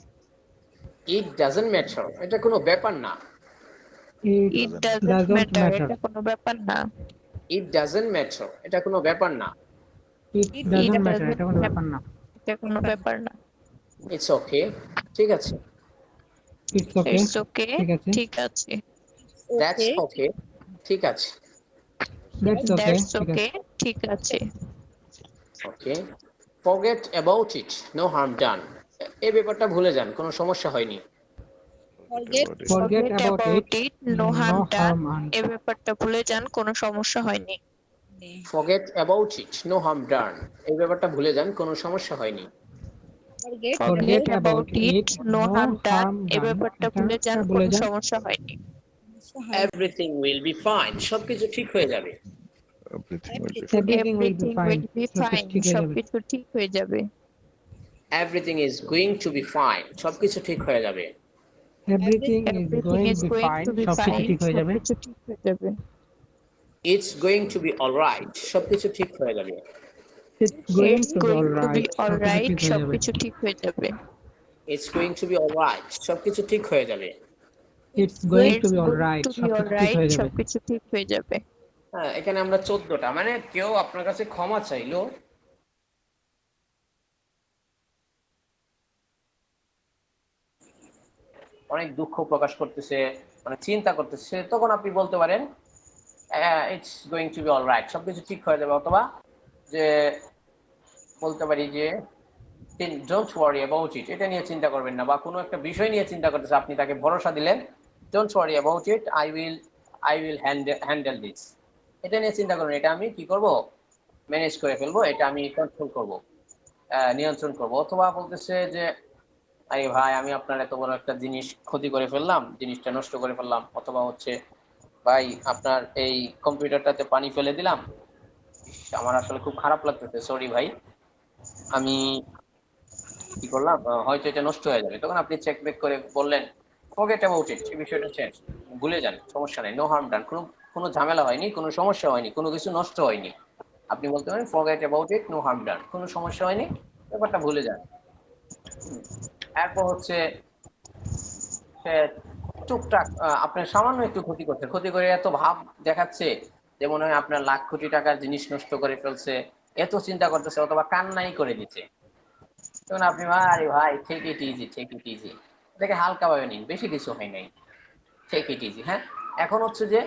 ইট ডাজন্ট ম্যাটার, এটা কোনো ব্যাপার না। It doesn't doesn't matter. matter. এটা কোনো ব্যাপার না। ইট ডাজন্ট ম্যাটার, এটা কোনো ব্যাপার না। It doesn't matter. doesn't এটা কোনো ব্যাপার না। এটা কোনো ব্যাপার না। ইটস ওকে, ঠিক আছে। It's okay. It's okay. ঠিক আছে। ঠিক আছে। দ্যাটস okay ওকে, ঠিক আছে। That's okay. That's ঠিক আছে। okay. ঠিক আছে। Okay, forget about it, no harm done. এই ব্যাপারটা ভুলে যান, কোনো সমস্যা হয়নি। forget Forget about it. No harm done. done. এই ব্যাপারটা ভুলে যান, কোনো সমস্যা হয়নি। Forget about it, no harm done. এই ব্যাপারটা ভুলে যান, কোনো সমস্যা হয়নি। forget Forget about it. No harm done. এই done. ব্যাপারটা এটা ভুলে যান, ভুলে কোনো যান। সমস্যা হয়নি। এভরিথিং উইল বি ফাইন, সবকিছু ঠিক হয়ে যাবে। Everything will be fine. Everything will be Everything fine. will be fine. সবকিছু ঠিক হয়ে যাবে। সবকিছু ঠিক হয়ে যাবে। Everything is going to be fine, সবকিছু ঠিক হয়ে যাবে। Everything is going to be fine, সবকিছু ঠিক হয়ে যাবে। সবকিছু ঠিক হয়ে যাবে। It's going to be alright, সবকিছু ঠিক হয়ে যাবে। It's going It's to be going to be alright, alright, সবকিছু ঠিক হয়ে যাবে। সবকিছু ঠিক হয়ে যাবে। It's going to be alright, সবকিছু ঠিক হয়ে যাবে। It's going to It's be going alright, to be সবকিছু ঠিক alright, হয়ে যাবে। সবকিছু ঠিক হয়ে যাবে। হ্যাঁ, এখানে আমরা 14টা, মানে কেউ আপনার কাছে ক্ষমা চাইলো, অনেক দুঃখ প্রকাশ করতেছে, মানে চিন্তা করতেছে, তখন আপনি বলতে পারেন it's going to be alright, সবকিছু ঠিক হয়ে যাবে। অথবা যে বলতে পারি যে ডোন্ট ওয়ারি অ্যাবাউট ইট, এটা নিয়ে চিন্তা করবেন না, বা কোনো একটা বিষয় নিয়ে চিন্তা করতেছে, আপনি তাকে ভরসা দিলেন, don't worry about it, I will handle this, এটা নিয়ে চিন্তা করবেন, এটা আমি কি করব, ম্যানেজ করে ফেলবো, এটা আমি কন্ট্রোল করব, নিয়ন্ত্রণ করব। অথবা বলতেছে যে আরে ভাই, আমি আপনার এত বড় একটা জিনিস ক্ষতি করে ফেললাম, জিনিসটা নষ্ট করে ফেললাম। অথবা হচ্ছে ভাই, আপনার এই কম্পিউটারটাতে পানি ফেলে দিলাম, আমার আসলে খুব খারাপ লাগতেছে, সরি ভাই, আমি কি করলাম, হয়তো এটা নষ্ট হয়ে যাবে। তখন আপনি চেক ব্যাক করে বললেন ফরগেট অ্যাবাউট ইট, এই বিষয়টা শেষ, ভুলে যান, সমস্যা নাই, নো হার্ম ডান, কোনো ঝামেলা হয়নি, কোনো সমস্যা হয়নি, কোনো কিছু নষ্ট হয়নি। আপনি বলতে পারেন forget about it, no harm done, কোনো সমস্যা হয়নি, ব্যাপারটা ভুলে যান। এরপর হচ্ছে সে টুকটাক আপনার সামান্য একটু ক্ষতি করছে, ক্ষতি করে এত ভাব দেখাচ্ছে যে মনে হয় আপনার লাখ কোটি টাকার জিনিস নষ্ট করে ফেলছে, এত চিন্তা করতেছে, অথবা কান্নাই করে দিচ্ছে। তখন আপনি আরে ভাই, take it easy, take it easy, এটাকে হালকা ভাবে নিন, বেশি কিছু হয় নাই, টেক ইট ইজি। হ্যাঁ, এখন হচ্ছে যে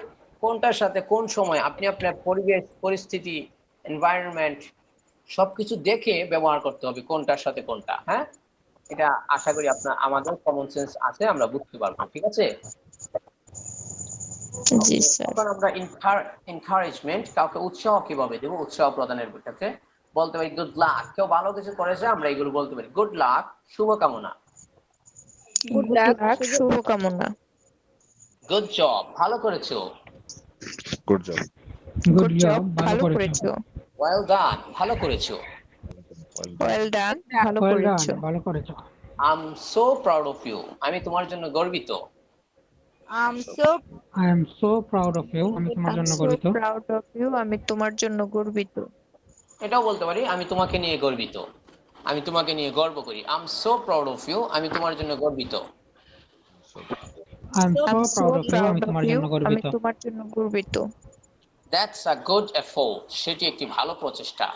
কোনটার সাথে কোন সময় আপনি আপনার পরিবেশ, পরিস্থিতি, এনভায়রনমেন্ট সবকিছু দেখে ব্যবহার করতে হবে, কোনটার সাথে কোনটা। হ্যাঁ, এটা আশা করি আমাদের কমন সেন্স আছে, আমরা বুঝতে পারবো। ঠিক আছে? জি স্যার। এখন আমরা এনকারেজমেন্ট, কাউকে উৎসাহ কিভাবে দেবো, উৎসাহ প্রদানের ক্ষেত্রে বলতে পারি গুড লাক, কেউ ভালো কিছু করেছে, আমরা এগুলো বলতে পারি গুড লাক, শুভকামনা। গুড লাক, শুভকামনা। গুড জব, ভালো করেছো। গুড জব, গুড জব, ভালো করেছো। ওয়েল ডান, ভালো করেছো। ওয়েল ডান, ভালো করেছো। ভালো করেছো। I am so proud of you, আমি তোমার জন্য গর্বিত। I am so proud of you, আমি তোমার জন্য গর্বিত। প্রাউড অফ ইউ, আমি তোমার জন্য গর্বিত। এটাও বলতে পারি আমি তোমাকে নিয়ে গর্বিত, আমি তোমাকে নিয়ে গর্ব করি। I am so proud of you, আমি তোমার জন্য গর্বিত। I am so proud of you, আমি তোমার জন্য আমি গর্বিত। তোমার জন্য গর্বিত। দ্যাটস আ গুড এফোর্ট, সেটি একটি ভালো প্রচেষ্টা।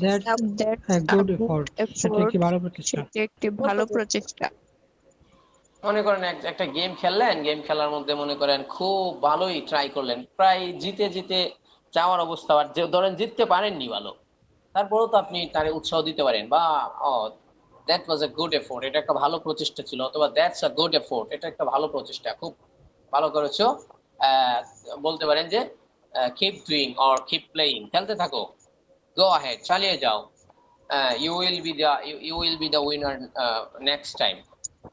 দ্যাটস আ গুড এফোর্ট, সেটা একটি ভালো প্রচেষ্টা। সেটি একটি ভালো প্রচেষ্টা। মনে করেন একটা গেম খেললেন, গেম খেলার মধ্যে মনে করেন খুব ভালোই ট্রাই করলেন, প্রায় জিতে জিতে যাওয়ার অবস্থা, আর ধরেন জিততে পারেননি ভালো, তারপরেও তো আপনি তারে উৎসাহ দিতে পারেন, বা that was a good effort, এটা একটা ভালো প্রচেষ্টা ছিল, অথবা দ্যাটস আ গুড এফোর্ট, এটা একটা ভালো প্রচেষ্টা, খুব ভালো করেছো। বলতে পারেন যে keep doing or keep playing, খেলতে থাকো, গো আহেড, চালিয়ে যাও, you will be the winner next time,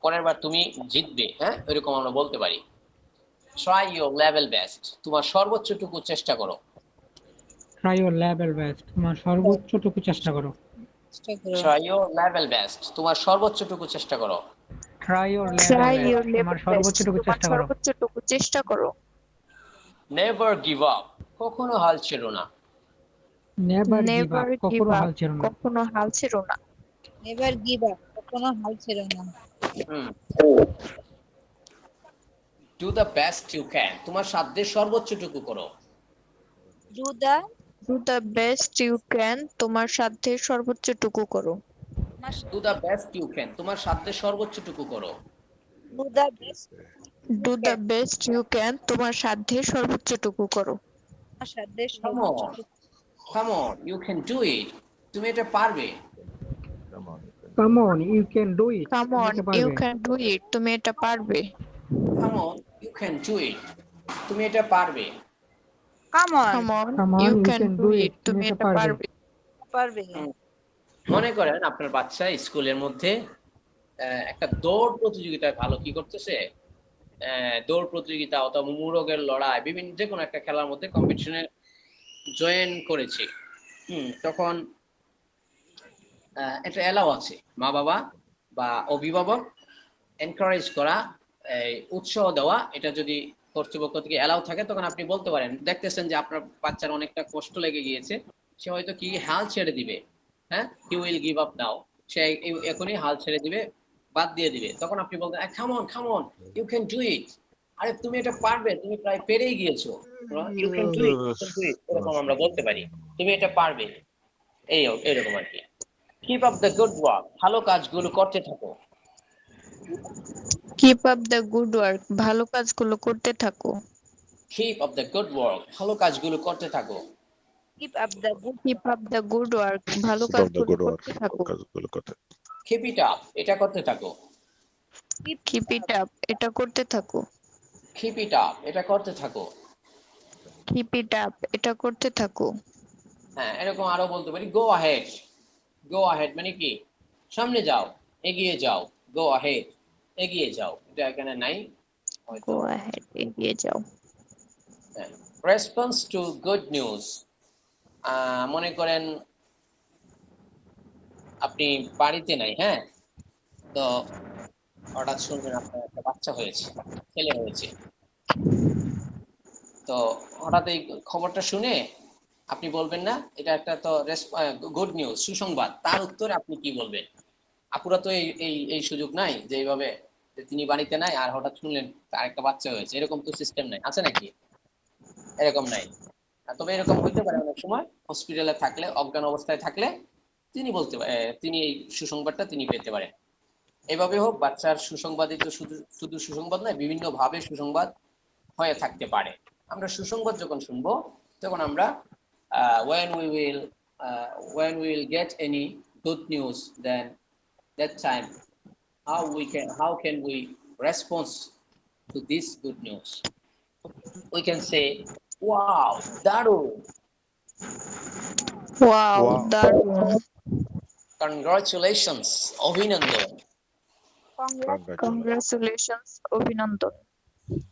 পরের বার তুমি জিতবে। হ্যাঁ, এরকম আমরা বলতে পারি। ট্রাই ইউর লেভেল বেস্ট, তোমার সর্বোচ্চটুকু চেষ্টা করো। ট্রাই ইওর লেভেল বেস্ট, তোমার সর্বোচ্চটুকু চেষ্টা করো। ট্রাই ইউর লেভেল বেস্ট, তোমার সর্বোচ্চটুকু চেষ্টা করো। Try your try level your best, তোমার সর্বোচ্চটুকু চেষ্টা করো। সর্বোচ্চটুকু চেষ্টা করো। নেভার গিভ আপ, কখনো হাল ছেড়ো না। নেভার গিভ আপ, কখনো হাল ছেড়ো না। কখনো হাল ছেড়ো না। নেভার গিভ আপ, কখনো হাল ছেড়ো না। Do the best you can, তোমার সাধ্যের সর্বোচ্চটুকু করো। Do the best you can, তোমার সাধ্যের সর্বোচ্চটুকু করো। Do the best you can, তোমার সাধ্যের সর্বোচ্চটুকু করো। Do the best you can, তোমার সাধ্যের সর্বোচ্চটুকু করো। Come on, you can do it, তুমি এটা পারবে। Come on, you can do it, come on, you can do it, তুমি এটা পারবে। Come on, you can do it, তুমি এটা পারবে। Come on, come on, you can do it, তুমি এটা পারবে। মনে করেন আপনার বাচ্চা স্কুলের মধ্যে একটা দৌড় প্রতিযোগিতায় ভালো কি করতেছে, দৌড় প্রতিযোগিতা অথবা মুরগের লড়াই, বিভিন্ন যে কোনো একটা খেলার মধ্যে কম্পিটিশনে জয়েন করেছে। তখন এটা এলাও আছে, মা বাবা বা অভিভাবক এনকারেজ করা, উৎসাহ দেওয়া, এটা যদি কর্তৃপক্ষ থেকে অ্যালাউ থাকে তখন আপনি বলতে পারেন, দেখতেছেন যে আপনার বাচ্চার অনেকটা কষ্ট লেগে গিয়েছে, সে হয়তো কি হাল ছেড়ে দিবে, হ্যাঁ, he will give up now, সে এখনই হাল ছেড়ে দিবে, বাদ দিয়ে দিবে, তখন আপনি বলতেন come on you can do it, আরে তুমি এটা পারবে, তুমি প্রায় পেরেই গিয়েছো, ইউ ক্যান ডু ইট, এরকম আমরা বলতে পারি, তুমি এটা পারবে, এরকম আর কি। Keep up the good work, ভালো কাজগুলো করতে থাকো। Keep up the good work, ভালো কাজগুলো করতে থাকো। Keep up the good work, ভালো কাজগুলো করতে থাকো। Keep up the good work, ভালো Keep up the কাজগুলো good work. করতে থাকো। কাজগুলো করতে। কিপ ইট আপ, এটা করতে থাকো। কিপ ইট আপ, এটা করতে থাকো। কিপ ইট আপ, এটা করতে থাকো। কিপ ইট আপ, এটা করতে থাকো। হ্যাঁ, এরকম আরো বলতে পারি, গো আহেড। গো আহেড মানে কি, সামনে যাও, এগিয়ে যাও, গো আহেড, এগিয়ে যাও, এটা এখানে নাই হয়তো। গো অ্যাহেড, এগিয়ে যাও। রেসপন্স টু গুড নিউজ, মনে করেন আপনি বাড়িতে নাই, হ্যাঁ, তো হঠাৎ শুনবেন আপনার একটা বাচ্চা হয়েছে, ছেলে হয়েছে, তো হঠাৎ এই খবরটা শুনে আপনি বলবেন না এটা একটা তো গুড নিউজ, সুসংবাদ, তার উত্তরে আপনি কি বলবেন? আপুরা তো এই সুযোগ নাই যে এইভাবে যে তিনি বাড়িতে নাই আর হঠাৎ শুনলেন তার একটা বাচ্চা হয়েছে, এরকম তো সিস্টেম নাই, আছে নাকি? এরকম নাই। তবে এরকম হইতে পারে অনেক সময় হসপিটালে থাকলে, অজ্ঞান অবস্থায় থাকলে তিনি বলতে তিনি এই সুসংবাদটা তিনি পেতে পারেন। এভাবে হোক, বাচ্চার সুসংবাদই তো শুধু সুসংবাদ নয়, বিভিন্ন ভাবে সুসংবাদ হয়ে থাকতে পারে। আমরা সুসংবাদ যখন শুনবো তখন আমরা when we will get any good news, then that time how can we respond to this good news? We can say, wow, দারুণ, ওয়াও, দারুণ, congratulations, অভিনন্দন, কংগ্রাচুলেশনস, অভিনন্দন,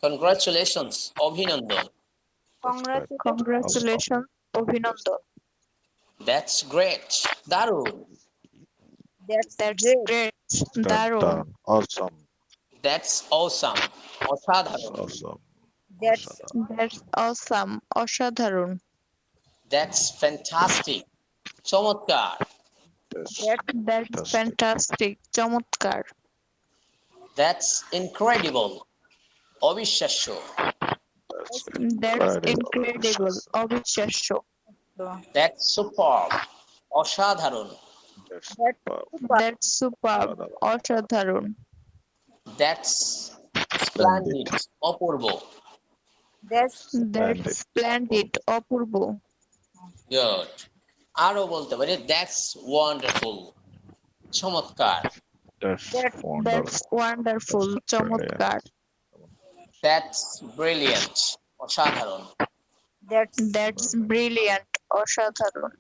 congratulations, অভিনন্দন, কংগ্রাচুলেশনস, অভিনন্দন, that's great, দারুণ, that's great, দারুণ, Awesome. that's awesome, অসাধারণ, Awesome. that's awesome, অসাধারণ, that's fantastic, চমৎকার, that's fantastic, চমৎকার, that's incredible, অবিশ্বাস্য, that's incredible, অবিশ্বাস্য, that's superb, অসাধারণ, that's superb, অসাধারণ, that's splendid, Apurba, that's splendid, Apurba, good, আরো বলতে পারি that's wonderful, চমৎকার, that's wonderful, চমৎকার, that's brilliant, অসাধারণ, that's brilliant, অসাধারণ,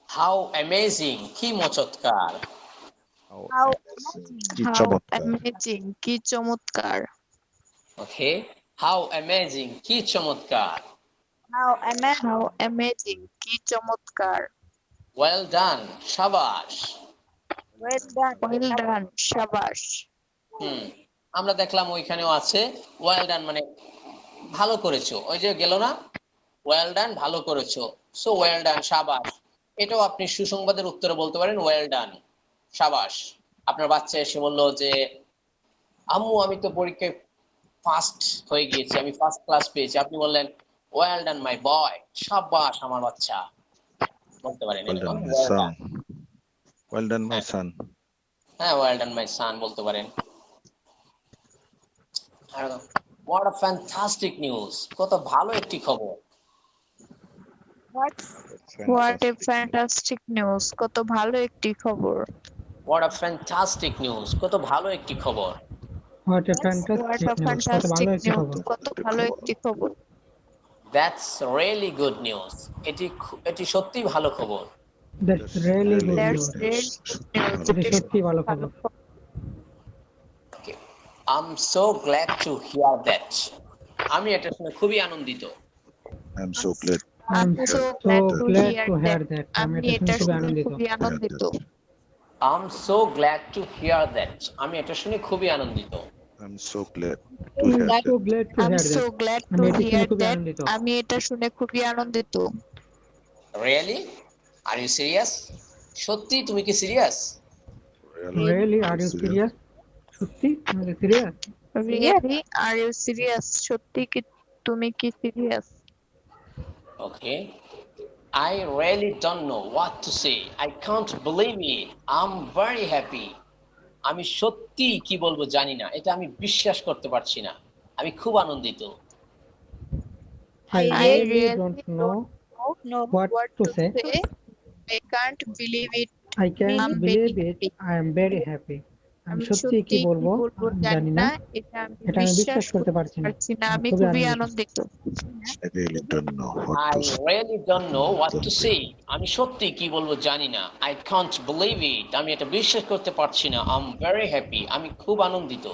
how amazing, কি চমৎকার, how চমৎকার। amazing, কি চমৎকার, okay, how amazing, কি চমৎকার, how amazing, কি চমৎকার, well done, শাবাশ, well done, শাবাশ, আমরা দেখলাম ওইখানেও আছে well done মানে ভালো করেছো, ওই যে গেল না well done, ভালো করেছো, so well done, শাবাশ, এটাও আপনি সুসংবাদের উত্তরে বলতে পারেন well done, শাবাশ। আপনার বাচ্চা এসে বললো যে আম্মু আমি তো পরীক্ষায় ফার্স্ট হয়ে গিয়েছি, আমি ফার্স্ট ক্লাস পেয়েছি, আপনি বললেন well done my boy, শাবাশ আমার বাচ্চা, বলতে পারেন Well done, my son. Well done, my son. হ্যাঁ well done my son বলতে পারেন। What a fantastic news, কত ভালো একটি খবর, what a fantastic news, কত ভালো একটি খবর, what a fantastic news, কত ভালো একটি খবর, What a fantastic news, কত ভালো একটি খবর, that's really good news, এটি সত্যি ভালো খবর, That's really good that's news. really good এটি সত্যি ভালো খবর। okay. I'm so glad to hear that, আমি এটা শুনে খুবই আনন্দিত, I'm so glad. I'm so glad to hear to hear that, that. আমি এটা শুনে খুবই আনন্দিত, I'm so glad to hear that. আমি এটা শুনে খুবই আনন্দিত। I'm so glad to hear that. So glad to I'm hear so that. glad আমি to এটা শুনে hear খুবই that. আনন্দিত। আমি এটা শুনে খুবই আনন্দিত। Really? Are you serious? সত্যি তুমি কি serious? Really, are you serious? সত্যি তুমি serious? Really? Are you serious? সত্যি কি তুমি কি serious? Okay. I really don't know what to say. I can't believe it. I'm very happy. আমি সত্যি কি বলবো জানি না, এটা আমি বিশ্বাস করতে পারছি না। আমি খুব আনন্দিত। I really don't know what to say. I can't believe it. I can't I'm believe very it. happy. I am very happy. আমি আমি সত্যি কি বলবো জানি না, এটা আমি এটা আমি বিশ্বাস করতে পারছি না। আমি খুবই খুবই আনন্দিত। আনন্দিত। I really don't know what I to say. really don't know what to say. আমি সত্যি কি বলবো জানি না। I can't believe it. আমি এটা বিশ্বাস করতে পারছি না। I'm very happy. আমি খুব আনন্দিত।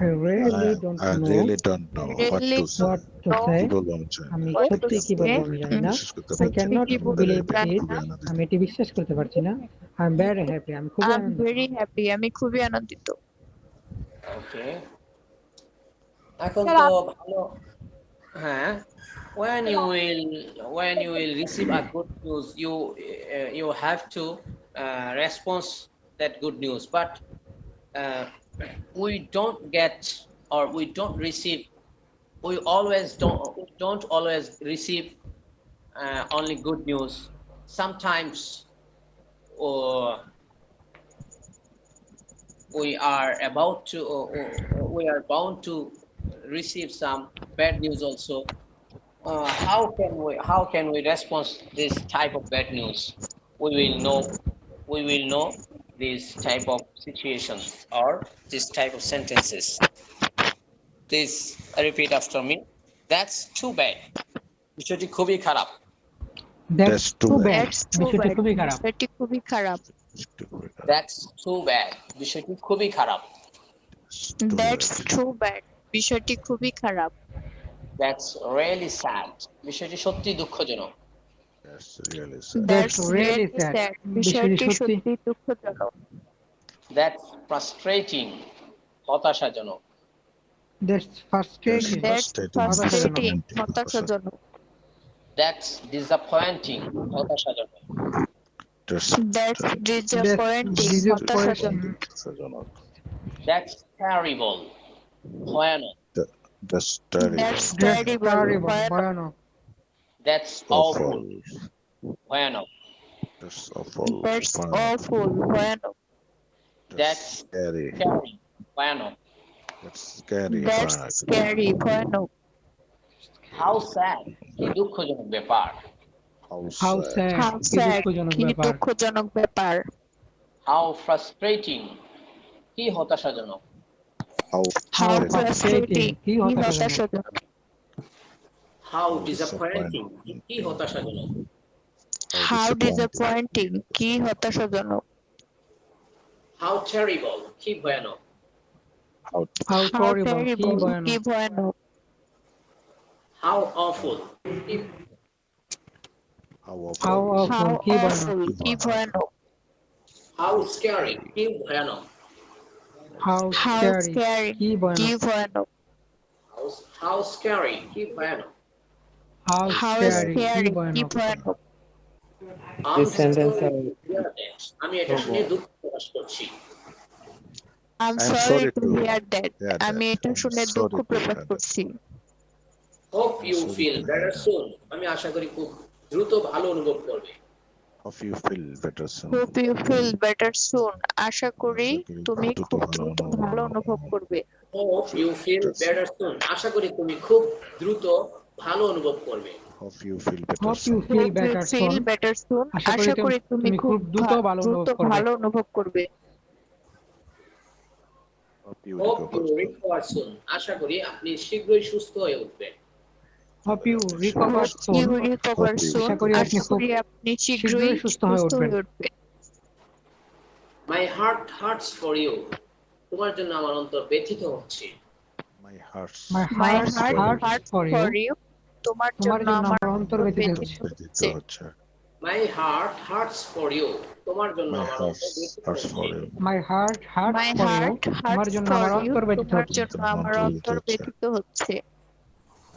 I really don't I know really don't know what to say. what to say. কি বলবো আমি জানি আমি না। সত্যি কি বলবো আমি জানি না। বিশ্বাস করতে I পারছি না। cannot আমি very believe happy, it. খুবই আনন্দিত। আমি এটি বিশ্বাস করতে পারছি না। I am very happy. আমি খুবই I'm আনন্দিত। very happy. আমি খুবই আনন্দিত। ওকে, এখন তো ভালো। হ্যাঁ, when you will receive a good news, you have to respond that good news, but we don't get, or we don't receive, we don't always receive only good news. Sometimes we are bound to receive some bad news also. How can we respond this type of bad news? We will know this type of situations or this type of sentences. Please repeat after me. That's too bad. বিষয়টি খুবই খারাপ। That's too bad. That's too বিষয়টি bad. খুবই খারাপ। বিষয়টি খুবই খারাপ। That's too bad. বিষয়টি খুবই খারাপ। That's too bad. বিষয়টি খুবই খারাপ। That's really sad. বিষয়টি সত্যি দুঃখজনক। That's really sad. That's really sad. বিষয়টি বিষয়টি সত্যি সত্যি দুঃখজনক। That's frustrating. হতাশাজনক। That's frustrating. That's frustrating. হতাশাজনক। That's disappointing. হতাশাজনক। That's That's disappointing. হতাশাজনক। হতাশাজনক। That's terrible. ভয়ানক। That's terrible. That's That's terrible. terrible. ভয়ানক। ভয়ানক। That's awful. ভয়ানক। That's awful. That's Fine. awful. ভয়ানক। That's scary. scary. ভয়ানক। That's scary. That's Fine. scary. ভয়ানক। How sad. কি দুঃখজনক ব্যাপার। How sad. How কি sad. দুঃখজনক কি ব্যাপার। দুঃখজনক ব্যাপার। How frustrating. কি হতাশাজনক। How How frustrating. frustrating. কি কি হতাশাজনক। হতাশাজনক। How disappointing. কি হতাশাজনক। How disappointing. কি হতাশাজনক। How terrible. কি ভয়ানক। How How How terrible. কি terrible. কি ভয়ানক। ভয়ানক। How awful. how How awful. awful. How কি ভয়ানক। awful. কি ভয়ানক। How scary. কি ভয়ানক। How How scary. scary. কি কি ভয়ানক। ভয়ানক। How scary. কি ভয়ানক। How How scary. কি scary. কি ভয়ানক। ভয়ানক। I'm This sentence sorry I- to hear that. আমি এটা শুনে দুঃখ প্রকাশ করছি। I'm I'm sorry sorry to to hear that. hear আমি that. এটা I'm শুনে sorry দুঃখ to প্রকাশ hear that. করছি। Hope you sorry feel to hear better that. soon. আমি আশা করি খুব দ্রুত ভালো অনুভব করবে। Hope you feel better soon. Hope you feel better soon. আশা করি তুমি দ্রুত খুব ভালো দ্রুত অনুভব ভালো অনুভব করবে। Hope you feel better soon. আশা করি তুমি খুব দ্রুত ভালো অনুভব করবে। Hope you feel better Hope you soon. feel Hope you better feel soon. better soon. আশা আশা করি করি তুমি খুব দ্রুত ভালো দ্রুত অনুভব করবে। ভালো অনুভব করবে। Hope you Hope recover you soon. recover soon. আশা করি আপনি শীঘ্রই সুস্থ হয়ে উঠবেন। Hope you recover Hope soon. you recover soon. আশা করি আপনি আশা করি আপনি শীঘ্রই শীঘ্রই সুস্থ হয়ে উঠবেন। উঠবেন। My heart hurts for you. তোমার জন্য আমার অন্তর ব্যথিত হচ্ছে। My heart My My heart heart hurts hurts for for you. you. তোমার তোমার জন্য জন্য আমার আমার অন্তর ব্যথিত হচ্ছে। ব্যথিত হচ্ছে। My heart hurts for you. তোমার জন্য My আমার heart অন্তর ব্যথিত hurts হচ্ছে। for you. My heart hurts My for you. heart তোমার hurts জন্য for আমার you. অন্তর ব্যথিত তোমার হচ্ছে। জন্য আমার অন্তর ব্যথিত হচ্ছে।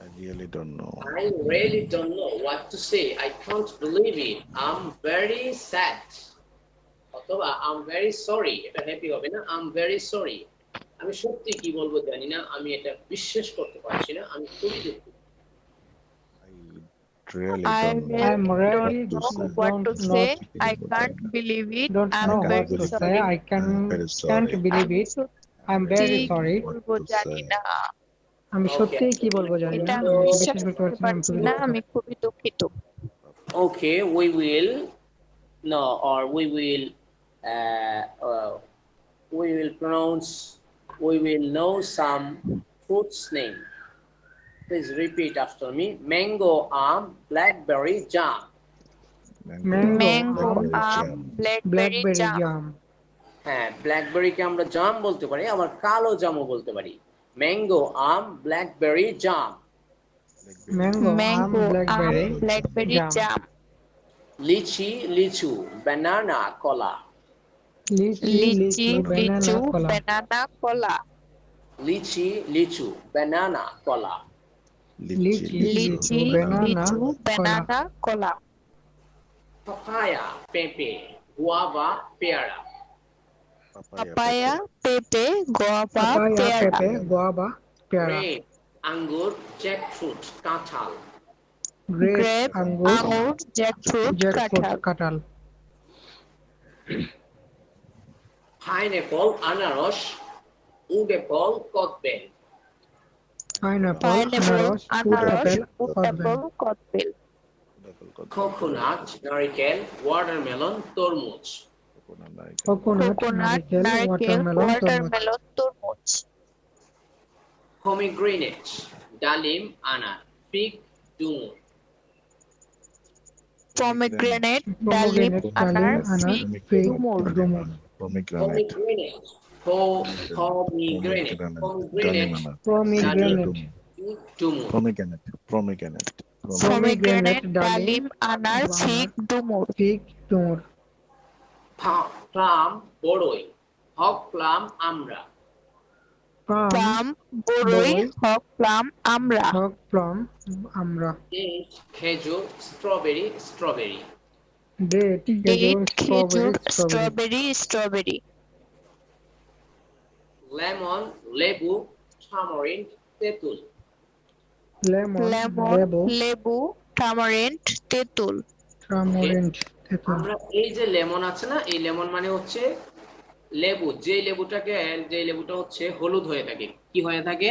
I really don't know. I really don't know what to say. I can't believe it. I'm very sad. অথবা I'm very sorry. এটা হ্যাপি হবে না? I'm very sorry. আমি সত্যি কি বলবো জানি না, আমি এটা বিশ্বাস করতে পারছি না, আমি খুবই দুঃখিত। I really I don't know I'm really don't know say. what to don't say. know I can't believe it. don't I'm know what very to say. sorry. I I'm very can't sorry. believe আমি it. I'm very সত্যি sorry. কি বলবো জানি না। আমি সত্যিই কি বলবো জানি এটা না, আমি আমি বিশ্বাস বিশ্বাস করতে করতে পারছি না, আমি পারছি খুবই না, দুঃখিত। আমি খুবই দুঃখিত। Okay, we will no, or we will pronounce, we will know some fruits name. Please repeat after me. Mango, blackberry, jam. Mango, blackberry jam. jam. হ্যাঁ, ব্ল্যাকবেরিকে আমরা জাম বলতে পারি, আবার কালো জামও বলতে পারি। ম্যাঙ্গো, ব্ল্যাকবেরি, জাম। Mango, blackberry jam. লিচি, লিচু, banana, কলা। লিচি, লিচু, banana, কলা। লিচি, লিচু, banana, কলা। লিচি, লিচু, banana, কলা। পাপায়া, পেঁপে, গুয়াভা, পেয়ারা। পাপায়া, পেঁপে, গুয়াভা, পেয়ারা। গ্রেপ, আঙ্গুর, জ্যাকফ্রুট, কাঁঠাল। গ্রেপ, আঙ্গুর, জ্যাকফ্রুট, কাঁঠাল। পাইনঅ্যাপল, আনারস, উড অ্যাপল, কদবেল। Pineapple, ananas, fruit apple, কদবেল। কোকোনাট, নারিকেল, ওয়াটারমেলন, তরমুজ। coconut, নারিকেল, watermelon, তরমুজ। পমিগ্রেনেট, ডালিম, আনার, ফিগ, ডুমুর। পমিগ্রেনেট, ডালিম, আনার, ফিগ, ডুমুর। Pomegranate. পমিগ্রেনেট, ডালিম, আনার, ফিগ, ডুমুর। প্লাম, বড়ই, হক প্লাম, আমড়া। প্লাম, বড়ই, হক প্লাম, আমড়া। ডেট, খেজুর, স্ট্রবেরি, স্ট্রবেরি। ডেট, খেজুর, স্ট্রবেরি। লেমন, লেবু, টামারিন্ড, তেঁতুল। লেমন, লেবু, টামারিন্ড, তেঁতুল। আমরা এই যে লেমন আছে না, এই লেমন মানে হচ্ছে লেবু, যে লেবুটা হচ্ছে হলুদ হয়ে থাকে। কি হয়ে থাকে?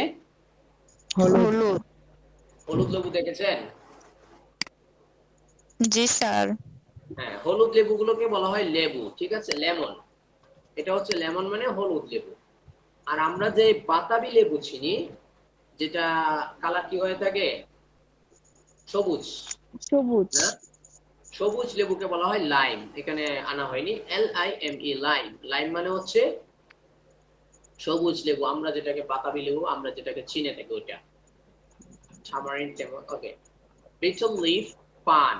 হলুদ লেবু দেখেছেন? জি স্যার। হ্যাঁ, হলুদ লেবুগুলোকে বলা হয় লেবু, ঠিক আছে, লেমন। এটা হচ্ছে লেমন মানে হলুদ লেবু। আর আমরা যে বাতাবি লেবু চিনি, যেটা কালার কি হয়ে থাকে? সবুজ। সবুজ লেবুকে বলা হয় লাইম। এখানে আনা হয়নি, LIME, লাইম। লাইম মানে হচ্ছে সবুজ লেবু, আমরা যেটাকে বাতাবি লেবু আমরা যেটাকে চিনে থাকি ওটা। টামারিন্ড যেমন, ওকে। বিটল লিফ, পান।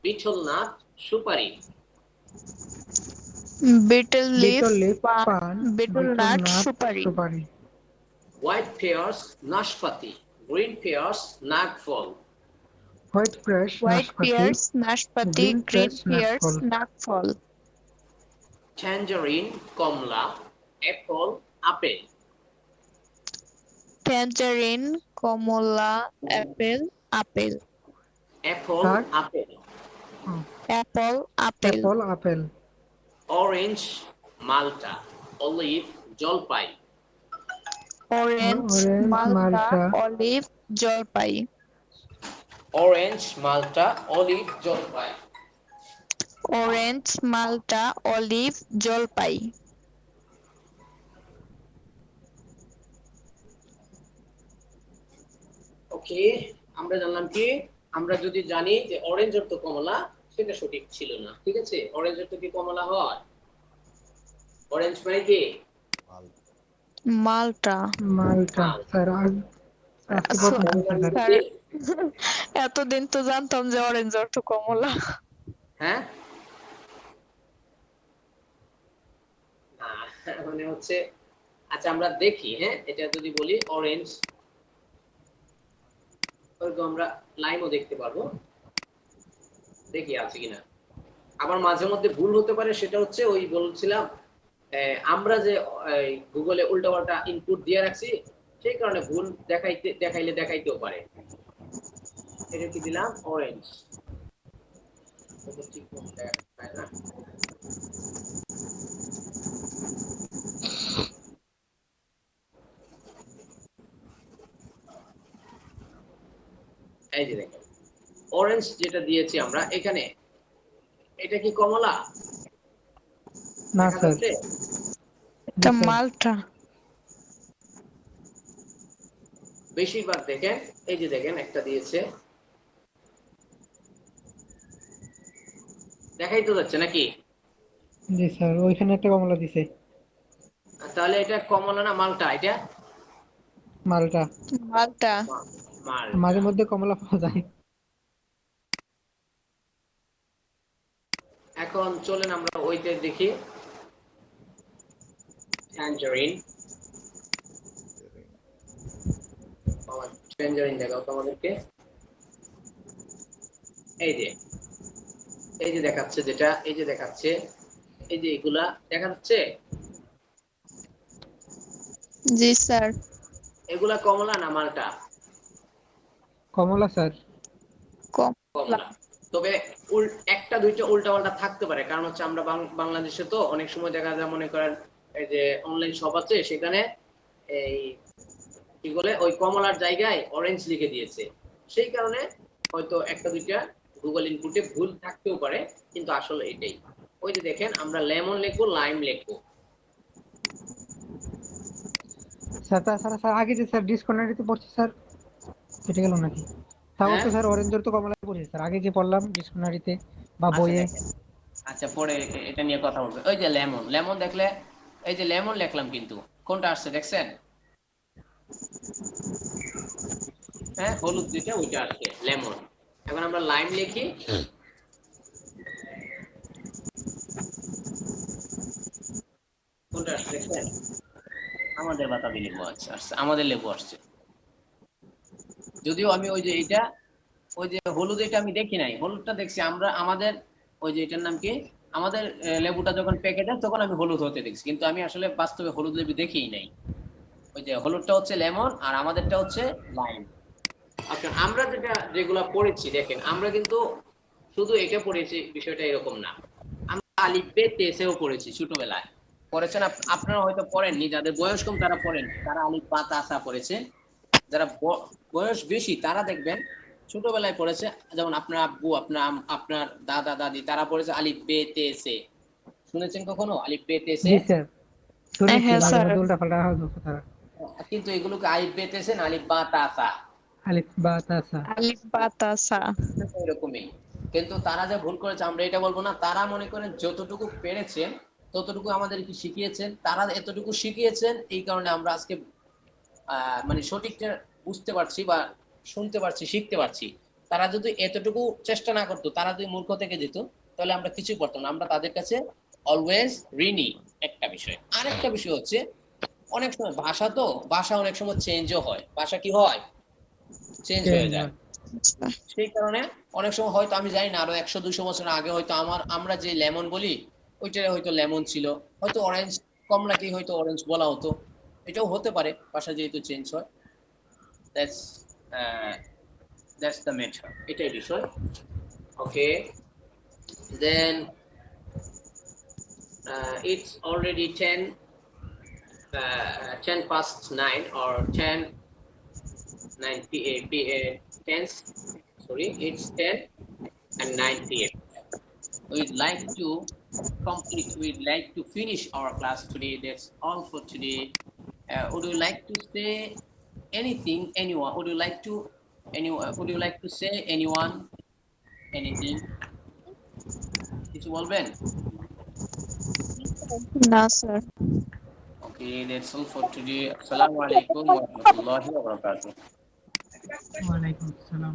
বিটল নাট, সুপারি। বিটল লিফ, পান। বিটল নাট, সুপারি। হোয়াইট পেয়ার্স, নাশপাতি। গ্রিন পেয়ার্স, নাগফল। হোয়াইট পেয়ার্স, নাশপাতি। গ্রিন পেয়ার্স, নাগফল। ট্যাঞ্জারিন, কমলা। অ্যাপল, আপেল। ট্যাঞ্জারিন, কমলা, অ্যাপেল, আপেল। অ্যাপল, আপেল। অরেঞ্জ, মাল্টা। অলিভ, জলপাই। অরেঞ্জ, মাল্টা, অলিভ, জলপাই। অরেঞ্জ, মাল্টা, অলিভ, জলপাই। অরেঞ্জ, মাল্টা, অলিভ, জলপাই। ওকে, আমরা জানলাম কি, আমরা যদি জানি যে অরেঞ্জ অর্থ কমলা, সেটা সঠিক ছিল না, ঠিক আছে। অরেঞ্জ অর্থ কি কমলা হয়? অরেঞ্জ মানে কি? মাল্টা। এতদিন তো জানতাম যে অরেঞ্জ অর্থ কমলা। হ্যাঁ মানে হচ্ছে আচ্ছা আমরা দেখি হ্যাঁ এটা যদি বলি অরেঞ্জ হয়তো আমরা লাইমও দেখতে পারবো দেখি আছে কিনা আবার মাঝে মধ্যে ভুল হতে পারে সেটা হচ্ছে ওই বলছিলাম আমরা যে গুগলে উল্টাপাল্টা ইনপুট দিয়ে রাখছি সেই কারণে ভুল দেখাইতেও পারে এটা কি দিলাম অরেঞ্জ ঠিক মতো দেখায় না এই যে দেখেন অরেঞ্জ যেটা দিয়েছি আমরা এখানে এটা কি কমলা না স্যার এটা মালটা বেশিরভাগ দেখেন এই যে দেখেন একটা দিয়েছে দেখাই তো যাচ্ছে নাকি জি স্যার ওইখানে একটা কমলা দিছে তাহলে এটা কমলা না মালটা এটা মালটা মালটা মাঝে মধ্যে কমলা পাওয়া যায় এখন চলেন আমরা ওইটা দেখি ট্যাঞ্জারিন ট্যাঞ্জারিন দেখাও তো আমাদেরকে এই যে দেখাচ্ছে যেটা এই যে দেখাচ্ছে এই যে এগুলা দেখা যাচ্ছে জি স্যার এগুলা কমলা না মালটা কমলা স্যার কমলা তবে একটা দুইটা উল্টাপাল্টা থাকতে পারে কারণ হচ্ছে আমরা বাংলাদেশে তো অনেক সময় দেখা যায় মনে করেন এই যে অনলাইন শপ আছে সেখানে এই কি বলে ওই কমলার জায়গায় অরেঞ্জ লিখে দিয়েছে সেই কারণে হয়তো একটা দুইটা গুগল ইনপুটে ভুল থাকতেও পারে কিন্তু আসলে এটাই ওই যে দেখেন আমরা লেমন লিখবো লাইম লিখবো স্যার স্যার আগে যে স্যার ডিসকন্টিনিউতে পড়ছে স্যার কেটে গেল নাকি তাও তো স্যার অরেঞ্জের তো কমলা পড়ছে স্যার আগে যে পড়লাম ডিসকন্টিনিউতে বা বইয়ে আচ্ছা পরে এটা নিয়ে কথা বলবো ওই যে লেমন দেখলে এই যে লেমন লিখলাম কিন্তু কোনটা আসছে দেখছেন হ্যাঁ হলুদ যেটা ওইটা আসছে লেমন এখন আমরা লাইম লিখি কোনটা আসছে দেখছেন আমাদের বাতাবি লেবু আসছে আমাদের লেবু আসছে যদিও আমি ওই যে এটা ওই যে হলুদ এটা আমি দেখি নাই হলুদটা দেখছি আমরা আমাদের ওই যে এটার নাম কি আমাদের লেবুটা যখন প্যাকেটে তখন আমি হলুদ হতে দেখছি কিন্তু আমি আসলে বাস্তবে হলুদ লেবু দেখিই নাই ওই যে হলুদটা হচ্ছে লেমন আর আমাদেরটা হচ্ছে লাইম আচ্ছা আমরা যেগুলা পড়েছি দেখেন আমরা কিন্তু শুধু এটা পড়েছি বিষয়টা এরকম না আমরা আলিফ বে তেসেও পড়েছি ছোটবেলায় পড়েছেন আপনারা হয়তো পড়েননি যাদের বয়স কম তারা পড়েন তারা আলিফ বা তাসা পড়েছে যারা বয়স বেশি তারা দেখবেন ছোটবেলায় পড়েছে যেমন আপনার আব্বু আপনার দাদা দাদি তারা পড়েছে আলিফ বে তে সে শুনেছেন কখনো আলিফ বে তে সে জি স্যার শুনেছি হ্যাঁ, স্যার। উল্টাপাল্টা হতো তারা কিন্তু এগুলোকে আলিফ বে তে সে না আলিফ বা তাসা আলিফ বা তাসা আলিফ বাতাসা এরকমই কিন্তু তারা যে ভুল করেছে আমরা এটা বলবো না তারা মনে করেন যতটুকু পেরেছেন ততটুকু আমাদের কি শিখিয়েছেন তারা এতটুকু শিখিয়েছেন এই কারণে আমরা আজকে মানে সঠিকটা বুঝতে পারছি বা শুনতে পারছি শিখতে পারছি তারা যদি এতটুকু চেষ্টা না করতো তারা যদি মূর্খ থেকে যেত তাহলে আমরা কিছুই করতাম না আমরা তাদের কাছে অলওয়েজ ঋণী একটা বিষয় আরেকটা বিষয় হচ্ছে অনেক সময় ভাষা অনেক সময় চেঞ্জও হয় ভাষা কি হয় চেঞ্জ হয়ে যায় সেই কারণে অনেক সময় হয়তো আমি জানি না আরো 100-200 বছর আগে হয়তো আমরা যে লেমন বলি ওইটা হয়তো লেমন ছিল হয়তো অরেঞ্জ কমলাকেই হয়তো অরেঞ্জ বলা হতো এটাও হতে পারে ভাষা যেহেতু চেঞ্জ হয় that's the matter এটাই বিষয় okay then it's already 10 past 9 or 9 p.m. sorry it's 10 and 9 p.m. we'd like to finish our class today. That's all for today. Would you like to say anything? Anyone? Would you like to say anyone? Anything? কিছু বলবেন? না sir Okay, that's all for today. Assalamu alaikum wa rahmatullahi wa barakatuh. ওয়া আলাইকুম আসসালাম